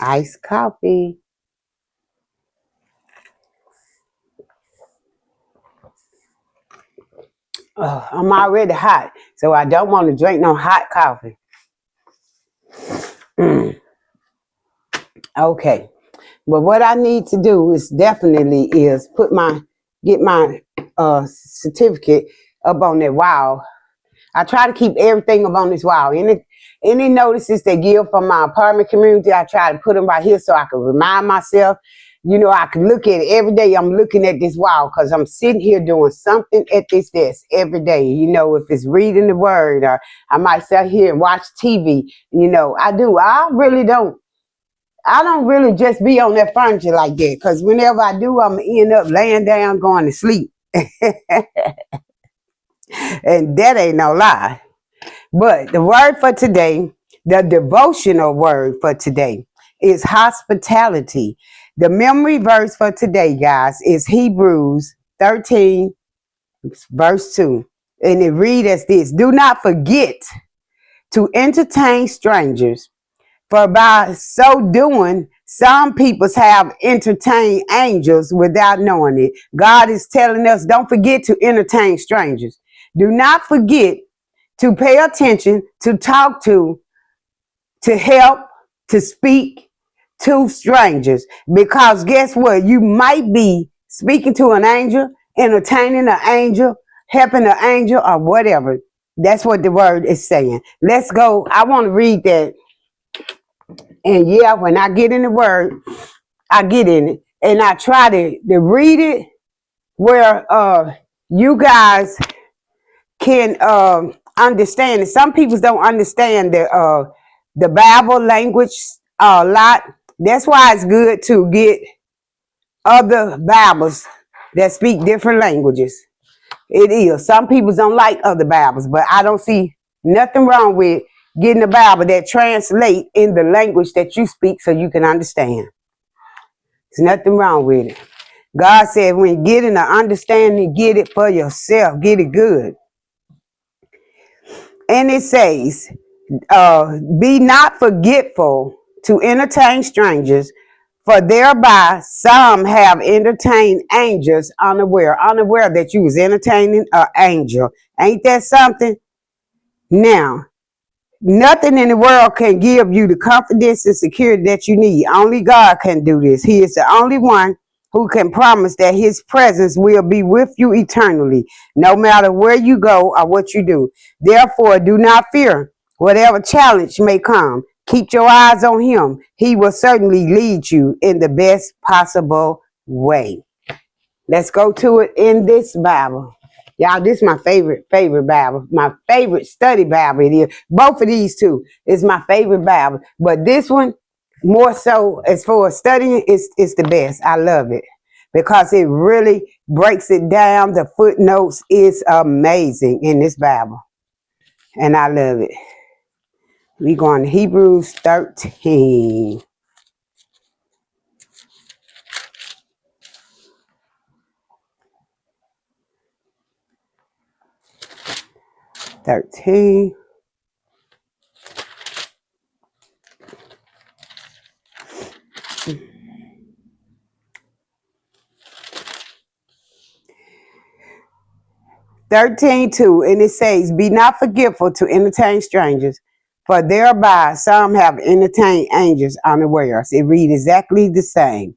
Iced coffee. I'm already hot, so I don't want to drink no hot coffee. Okay, but what I need to do is definitely is get my certificate up on that wall. I try to keep everything up on this wall. Any notices they give from my apartment community, I try to put them right here so I can remind myself. You know, I can look at it every day. I'm looking at this wall because I'm sitting here doing something at this desk every day. You know, if it's reading the word, or I might sit here and watch TV. You know, I do. I don't really just be on that furniture like that, because whenever I do, I'm end up laying down going to sleep. And that ain't no lie. But the word for today, the devotional word for today, is hospitality. The memory verse for today, guys, is Hebrews 13, verse 2. And it reads as this: do not forget to entertain strangers, for by so doing, some peoples have entertained angels without knowing it. God is telling us, don't forget to entertain strangers. Do not forget to pay attention, to talk to help, to speak to strangers. Because guess what? You might be speaking to an angel, entertaining an angel, helping an angel, or whatever. That's what the word is saying. Let's go. I want to read that. And yeah, when I get in the word, I get in it. And I try to read it where you guys can understand it. Some people don't understand the Bible language a lot. That's why it's good to get other Bibles that speak different languages. It is. Some people don't like other Bibles, but I don't see nothing wrong with getting a Bible that translate in the language that you speak so you can understand. There's nothing wrong with it. God said when you get in the understanding, get it for yourself. Get it good. And it says, be not forgetful to entertain strangers, for thereby some have entertained angels unaware that you was entertaining an angel. Ain't that something? Now, nothing in the world can give you the confidence and security that you need. Only God can do this. He is the only one who can promise that his presence will be with you eternally, no matter where you go or what you do. Therefore, do not fear whatever challenge may come. Keep your eyes on him. He will certainly lead you in the best possible way. Let's go to it in this Bible. Y'all, this is my favorite Bible. My favorite study Bible it is. Both of these two is my favorite Bible. But this one, more so as far as studying, it's the best. I love it because it really breaks it down. The footnotes is amazing in this Bible. And I love it. We going to Hebrews 13. 13. And it says, be not forgetful to entertain strangers, for thereby some have entertained angels unawares. It reads exactly the same.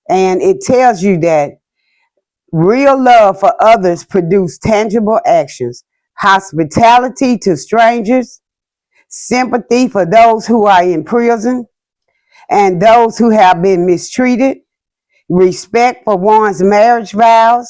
And it tells you that real love for others produces tangible actions, hospitality to strangers, sympathy for those who are in prison and those who have been mistreated, respect for one's marriage vows,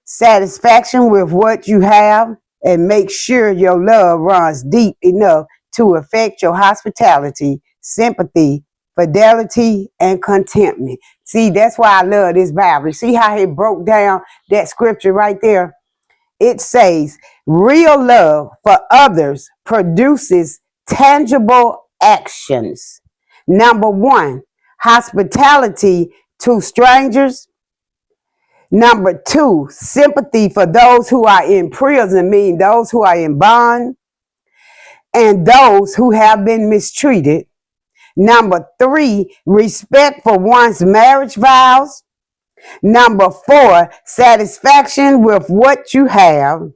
satisfaction with what you have, and make sure your love runs deep enough to affect your hospitality, sympathy, fidelity, and contentment. See, that's why I love this Bible. See how it broke down that scripture right there? It says, real love for others produces tangible actions. Number one, hospitality to strangers. Number two, sympathy for those who are in prison, meaning those who are in bond and those who have been mistreated. Number three, respect for one's marriage vows. Number four, satisfaction with what you have.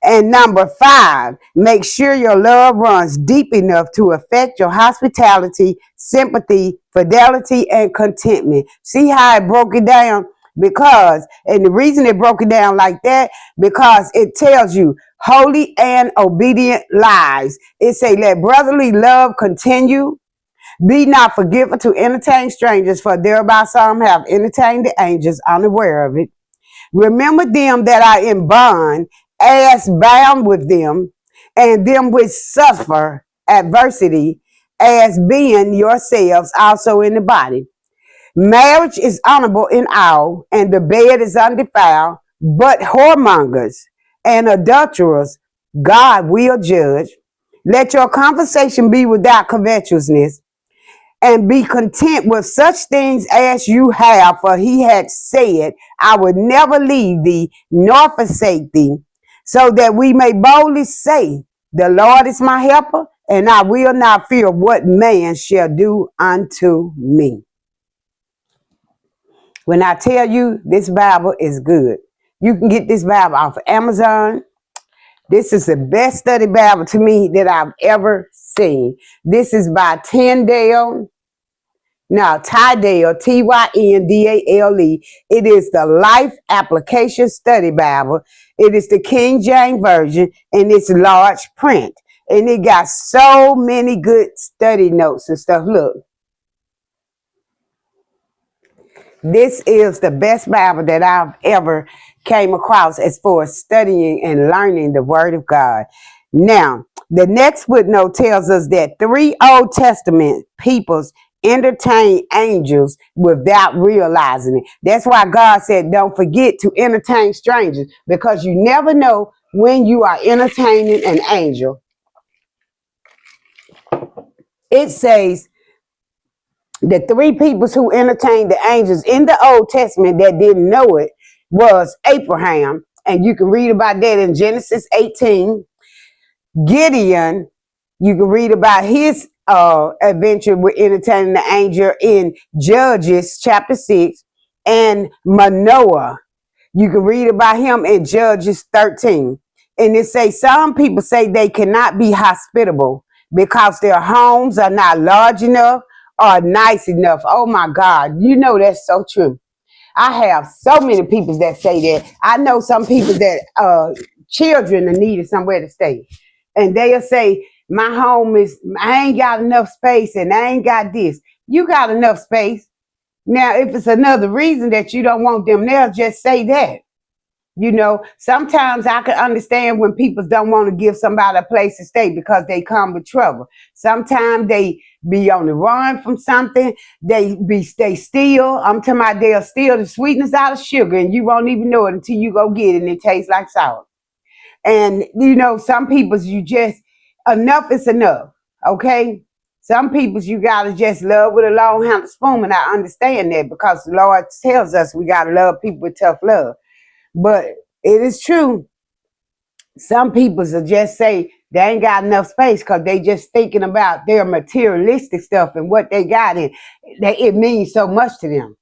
And number five, make sure your love runs deep enough to affect your hospitality, sympathy, fidelity, and contentment. See how it broke it down? And the reason it broke it down like that, because it tells you holy and obedient lives. It say, let brotherly love continue. Be not forgetful to entertain strangers, for thereby some have entertained the angels unaware of it. Remember them that are in bond, as bound with them, and them which suffer adversity, as being yourselves also in the body. Marriage is honorable in all, and the bed is undefiled, but whoremongers and adulterers God will judge. Let your conversation be without covetousness, and be content with such things as you have, for he had said, I will never leave thee nor forsake thee, so that we may boldly say, the Lord is my helper, and I will not fear what man shall do unto me. When I tell you this Bible is good, you can get this Bible off of Amazon. This is the best study Bible to me that I've ever seen. This is by Tyndale. Now, Tydale, Tyndale. It is the Life Application Study Bible. It is the King James Version, and it's large print. And it got so many good study notes and stuff. Look, this is the best Bible that I've ever came across as far as studying and learning the Word of God. Now, the next footnote tells us that 3 Old Testament peoples entertain angels without realizing it. That's why God said, don't forget to entertain strangers, because you never know when you are entertaining an angel. It says the 3 peoples who entertained the angels in the Old Testament that didn't know it was Abraham, and you can read about that in Genesis 18. Gideon, you can read about his adventure with entertaining the angel in Judges chapter 6, and Manoah. You can read about him in Judges 13. And it says some people say they cannot be hospitable because their homes are not large enough or nice enough. Oh my God, you know that's so true. I have so many people that say that. I know some people that children are needed somewhere to stay. And they'll say, my home is, I ain't got enough space and I ain't got this. You got enough space. Now, if it's another reason that you don't want them there, just say that. You know, sometimes I can understand when people don't want to give somebody a place to stay because they come with trouble. Sometimes they be on the run from something. They steal. I'm talking about they'll steal the sweetness out of sugar, and you won't even know it until you go get it and it tastes like salt. And, you know, some people's you just, enough is enough, okay? Some people's you got to just love with a long handle spoon, and I understand that because the Lord tells us we got to love people with tough love. But it is true. Some people will just say they ain't got enough space because they just thinking about their materialistic stuff and what they got, and that it means so much to them.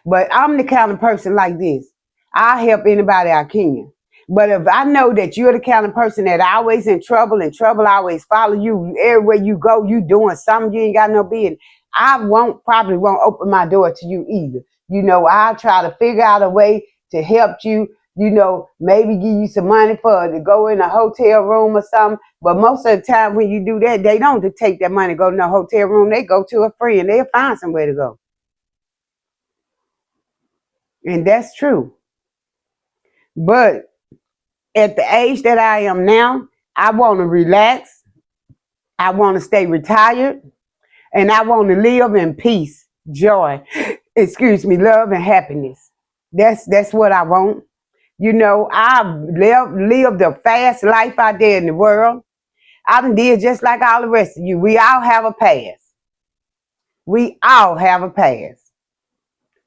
But I'm the kind of person like this. I help anybody I can. But if I know that you're the kind of person that always in trouble and trouble always follow you, everywhere you go, you doing something you ain't got no business, I probably won't open my door to you either. You know, I'll try to figure out a way to help you, you know, maybe give you some money to go in a hotel room or something. But most of the time when you do that, they don't take that money, go in a hotel room. They go to a friend. They'll find somewhere to go. And that's true. But at the age that I am now, I want to relax. I want to stay retired. And I want to live in peace, joy, love and happiness. That's what I want. You know, I've lived a fast life out there in the world. I did just like all the rest of you. We all have a past. We all have a past.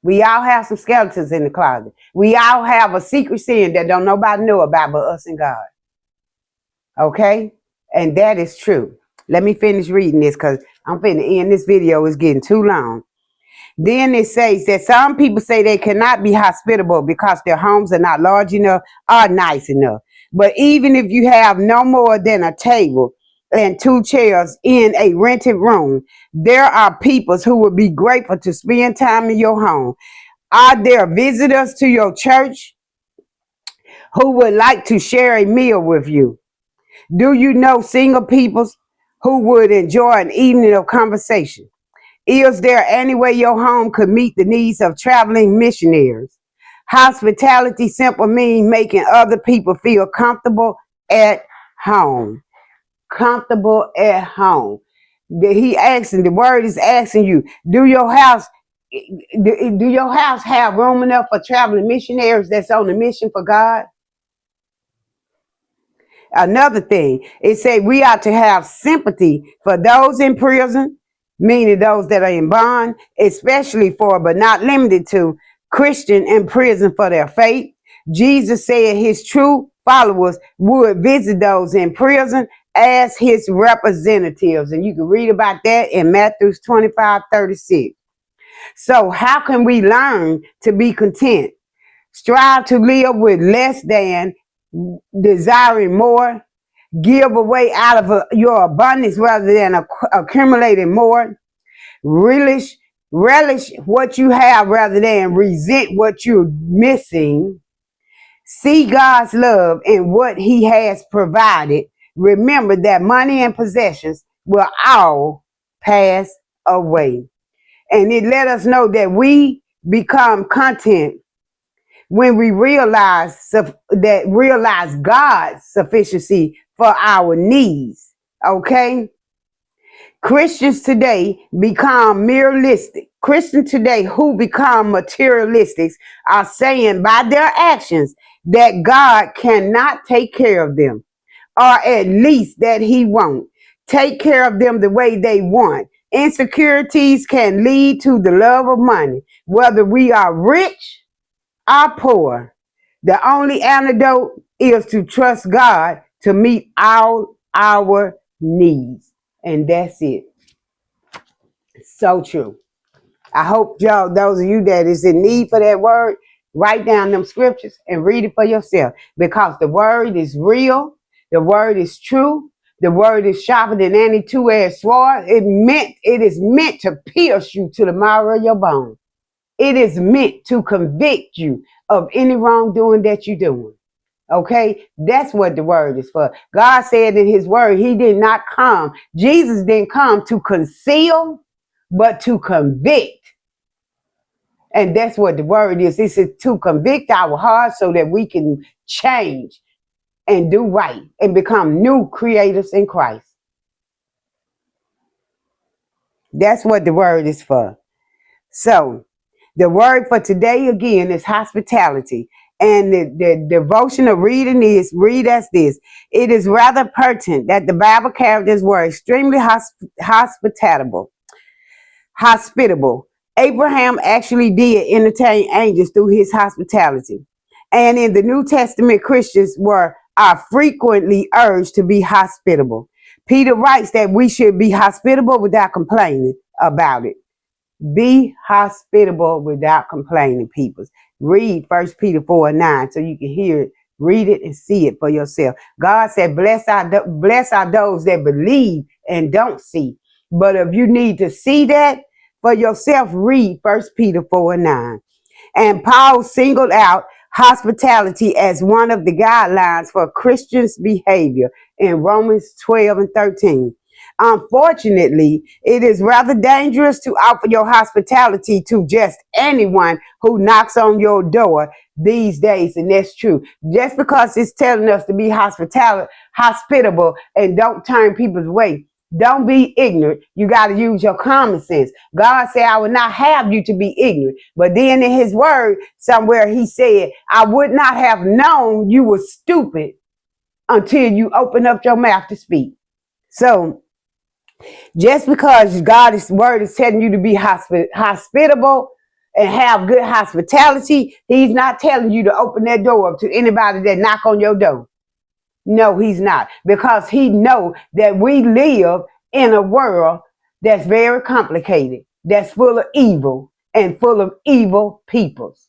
We all have some skeletons in the closet. We all have a secret sin that don't nobody know about but us and God. Okay? And that is true. Let me finish reading this because I'm finna end this video. It's getting too long. Then it says that some people say they cannot be hospitable because their homes are not large enough or nice enough. But even if you have no more than a table and 2 chairs in a rented room, there are people who would be grateful to spend time in your home. Are there visitors to your church who would like to share a meal with you? Do you know single people who would enjoy an evening of conversation? Is there any way your home could meet the needs of traveling missionaries? Hospitality simply means making other people feel comfortable at home. Comfortable at home. The word is asking you, do your house have room enough for traveling missionaries that's on a mission for God? Another thing, it said we ought to have sympathy for those in prison, meaning those that are in bond, especially for, but not limited to, Christian in prison for their faith. Jesus said his true followers would visit those in prison as his representatives. And you can read about that in Matthew 25:36. So how can we learn to be content? Strive to live with less than, desiring more. Give away out of your abundance rather than accumulating more. Relish what you have rather than resent what you're missing. See God's love in what he has provided. Remember that money and possessions will all pass away. And it let us know that we become content when we realize God's sufficiency for our needs. Okay? Christians today become materialistic. Christians today who become materialistic are saying by their actions that God cannot take care of them, or at least that he won't take care of them the way they want. Insecurities can lead to the love of money, whether we are rich or poor. The only antidote is to trust God to meet all our needs. And that's it. So true. I hope y'all, those of you that is in need for that word, write down them scriptures and read it for yourself, because the word is real. The word is true. The word is sharper than any two-edged sword. It is meant to pierce you to the marrow of your bone. It is meant to convict you of any wrongdoing that you're doing. Okay? That's what the word is for. God said in his word, he did not come. Jesus didn't come to conceal, but to convict. And that's what the word is. It's to convict our hearts so that we can change and do right and become new creators in Christ. That's what the word is for. So, the word for today again is hospitality. And the devotional reading is, read as this. It is rather pertinent that the Bible characters were extremely hospitable. Abraham actually did entertain angels through his hospitality. And in the New Testament, Christians are frequently urged to be hospitable. Peter writes that we should be hospitable without complaining about it. Be hospitable without complaining, people. Read 1 Peter 4:9 so you can hear it, read it, and see it for yourself. God said, bless are those that believe and don't see. But if you need to see that for yourself, read 1 Peter 4:9. And Paul singled out hospitality as one of the guidelines for Christians' behavior in Romans 12:13. Unfortunately, it is rather dangerous to offer your hospitality to just anyone who knocks on your door these days, and that's true. Just because it's telling us to be hospitable and don't turn people's way, don't be ignorant. You got to use your common sense. God said, I would not have you to be ignorant. But then in his word, somewhere he said, I would not have known you were stupid until you open up your mouth to speak. So, just because God's word is telling you to be hospitable and have good hospitality, he's not telling you to open that door up to anybody that knock on your door. No, he's not. Because he knows that we live in a world that's very complicated, that's full of evil and full of evil peoples.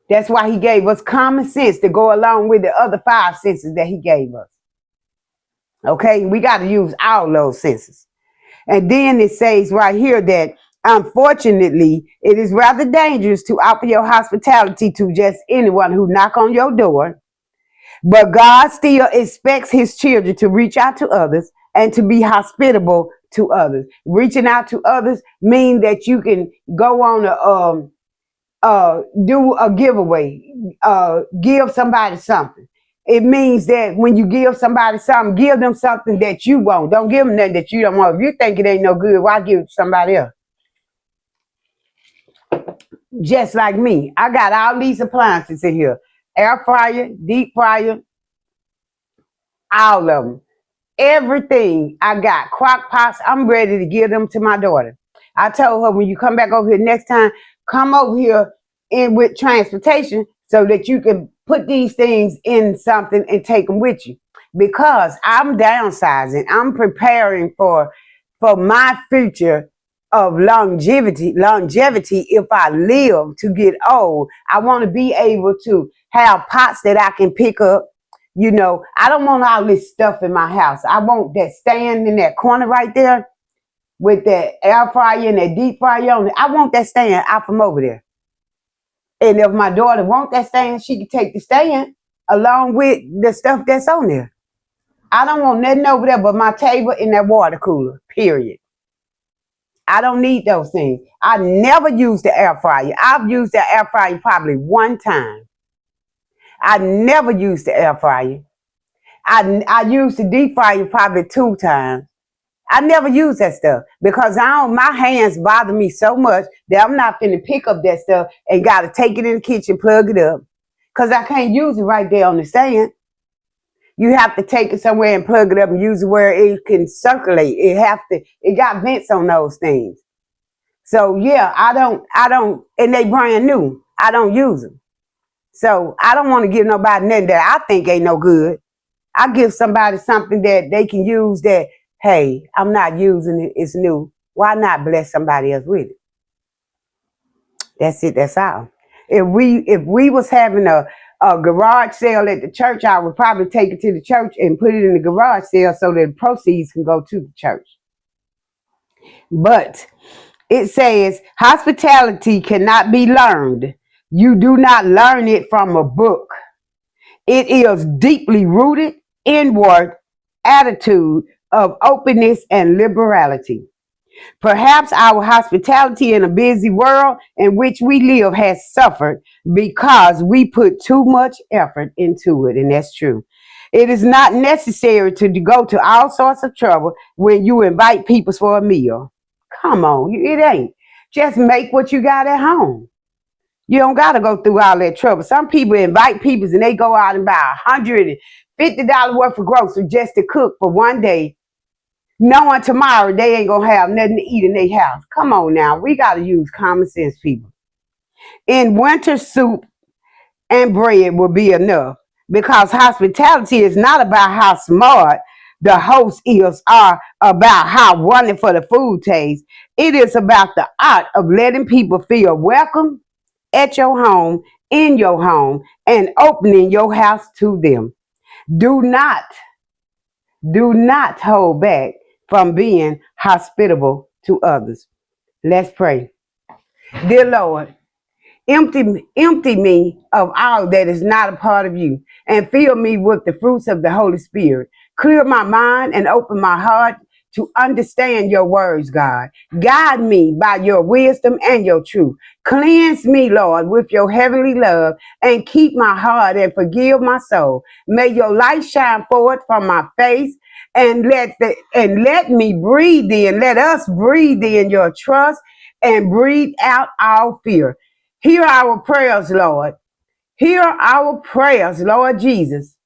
That's why he gave us common sense to go along with the other 5 senses that he gave us. Okay, we got to use all those senses. And then it says right here that unfortunately, it is rather dangerous to offer your hospitality to just anyone who knock on your door. But God still expects his children to reach out to others and to be hospitable to others. Reaching out to others mean that you can go on do a giveaway, give somebody something. It means that when you give somebody something, give them something that you want. Don't give them nothing that you don't want. If you think it ain't no good, why give it to somebody else? Just like me, I got all these appliances in here: air fryer, deep fryer, all of them. Everything I got, crock pots, I'm ready to give them to my daughter. I told her, when you come back over here next time, come over here in with transportation so that you can put these things in something and take them with you. Because I'm downsizing. I'm preparing for my future of longevity if I live to get old. I want to be able to have pots that I can pick up. You know, I don't want all this stuff in my house. I want that stand in that corner right there with that air fryer and that deep fryer on it. I want that stand out from over there. And if my daughter wants that stand, she can take the stand along with the stuff that's on there. I don't want nothing over there but my table and that water cooler, period. I don't need those things. I never use the air fryer. I've used the air fryer probably one time. I never used the air fryer. I used the deep fryer probably 2 times. I never use that stuff because my hands bother me so much that I'm not finna pick up that stuff and gotta take it in the kitchen, plug it up. Cause I can't use it right there on the stand. You have to take it somewhere and plug it up and use it where it can circulate. It got vents on those things. So yeah, I don't, and they brand new. I don't use them. So I don't want to give nobody nothing that I think ain't no good. I give somebody something that they can use that, hey, I'm not using it, it's new. Why not bless somebody else with it? That's it, that's all. If we was having a garage sale at the church, I would probably take it to the church and put it in the garage sale so that the proceeds can go to the church. But it says hospitality cannot be learned. You do not learn it from a book. It is deeply rooted inward attitude of openness and liberality. Perhaps our hospitality in a busy world in which we live has suffered because we put too much effort into it, and that's true. It is not necessary to go to all sorts of trouble when you invite people for a meal. Come on, it ain't. Just make what you got at home. You don't got to go through all that trouble. Some people invite people and they go out and buy $150 worth of groceries just to cook for one day, knowing tomorrow they ain't going to have nothing to eat in their house. Come on now. We got to use common sense, people. In winter, soup and bread will be enough because hospitality is not about how smart the host is or about how wonderful the food tastes. It is about the art of letting people feel welcome at your home, in your home, and opening your house to them. Do not hold back from being hospitable to others. Let's pray. Dear Lord, empty me of all that is not a part of you and fill me with the fruits of the Holy Spirit. Clear my mind and open my heart to understand your words, God. Guide me by your wisdom and your truth. Cleanse me, Lord, with your heavenly love and keep my heart and forgive my soul. May your light shine forth from my face and let me breathe in, let us breathe in your trust and breathe out all fear. Hear our prayers, Lord. Hear our prayers, Lord Jesus,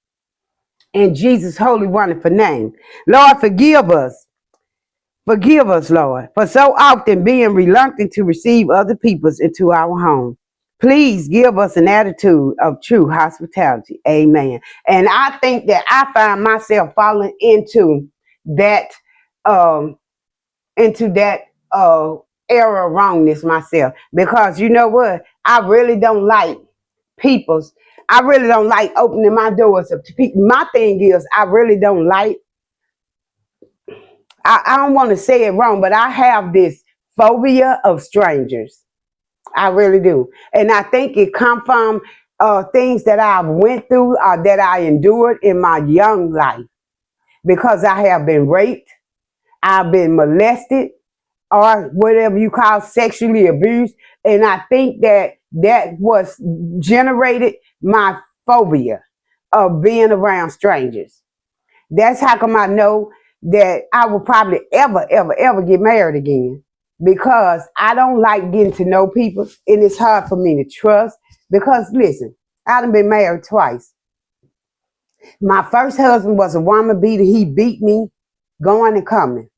in Jesus' holy, wonderful name. Lord, forgive us. Forgive us, Lord, for so often being reluctant to receive other peoples into our home. Please give us an attitude of true hospitality. Amen. And I think that I find myself falling that um, into that era of wrongness myself. Because you know what? I really don't like people's. I really don't like opening my doors up to people. My thing is, I really don't like, I don't want to say it wrong, but I have this phobia of strangers. I really do. And I think it comes from things that I went through or that I endured in my young life. because I have been raped, I've been molested, or whatever you call sexually abused. And I think that was generated my phobia of being around strangers. That's how come I know that I will probably ever get married again, because I don't like getting to know people, and it's hard for me to trust. Because listen, I done been married twice. My first husband was a woman beater. He beat me going and coming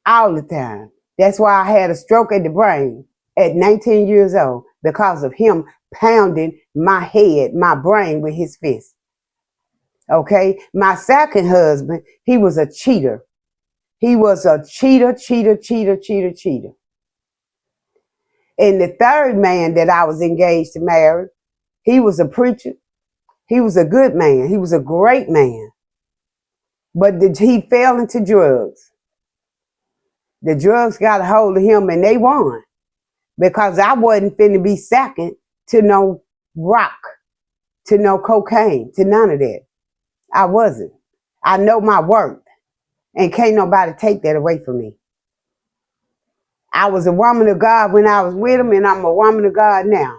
all the time. That's why I had a stroke at the brain at 19 years old, because of him pounding my head, my brain with his fist. Okay? My second husband, he was a cheater. He was a cheater. And the third man that I was engaged to marry, he was a preacher. He was a good man. He was a great man. But he fell into drugs. The drugs got a hold of him and they won. Because I wasn't finna be second to no rock, to no cocaine, to none of that. I wasn't. I know my worth, and can't nobody take that away from me. I was a woman of God when I was with him, and I'm a woman of God now.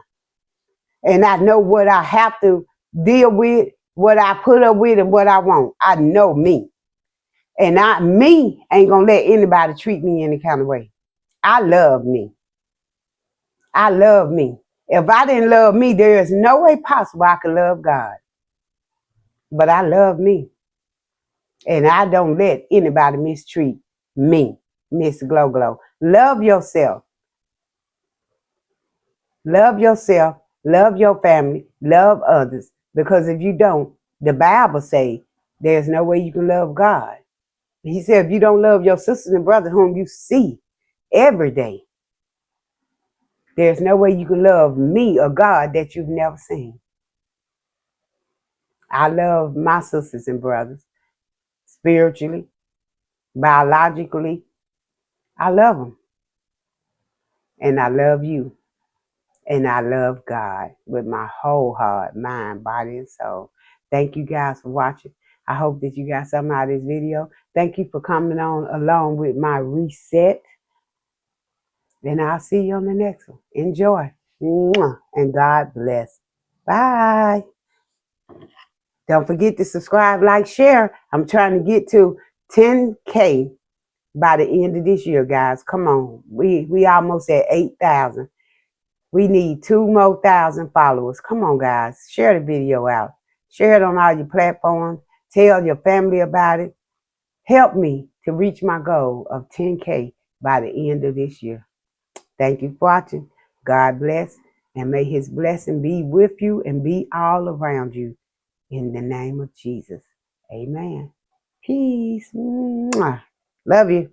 And I know what I have to deal with, what I put up with, and what I want. I know me. And me ain't gonna let anybody treat me any kind of way. I love me. I love me. If I didn't love me, there is no way possible I could love God. But I love me. And I don't let anybody mistreat me, Mzgloglo. Love yourself. Love yourself. Love your family. Love others. Because if you don't, the Bible says there's no way you can love God. He said if you don't love your sisters and brothers whom you see every day, there's no way you can love me or God that you've never seen. I love my sisters and brothers spiritually, biologically. I love them. And I love you. And I love God with my whole heart, mind, body, and soul. Thank you guys for watching. I hope that you got something out of this video. Thank you for coming on along with my reset. And I'll see you on the next one. Enjoy. Mwah. And God bless. Bye. Don't forget to subscribe, like, share. I'm trying to get to 10K by the end of this year, guys. Come on. We almost at 8,000. We need 2,000 more followers. Come on, guys. Share the video out. Share it on all your platforms. Tell your family about it. Help me to reach my goal of 10K by the end of this year. Thank you for watching. God bless. And may his blessing be with you and be all around you. In the name of Jesus. Amen. Peace. Mwah. Love you.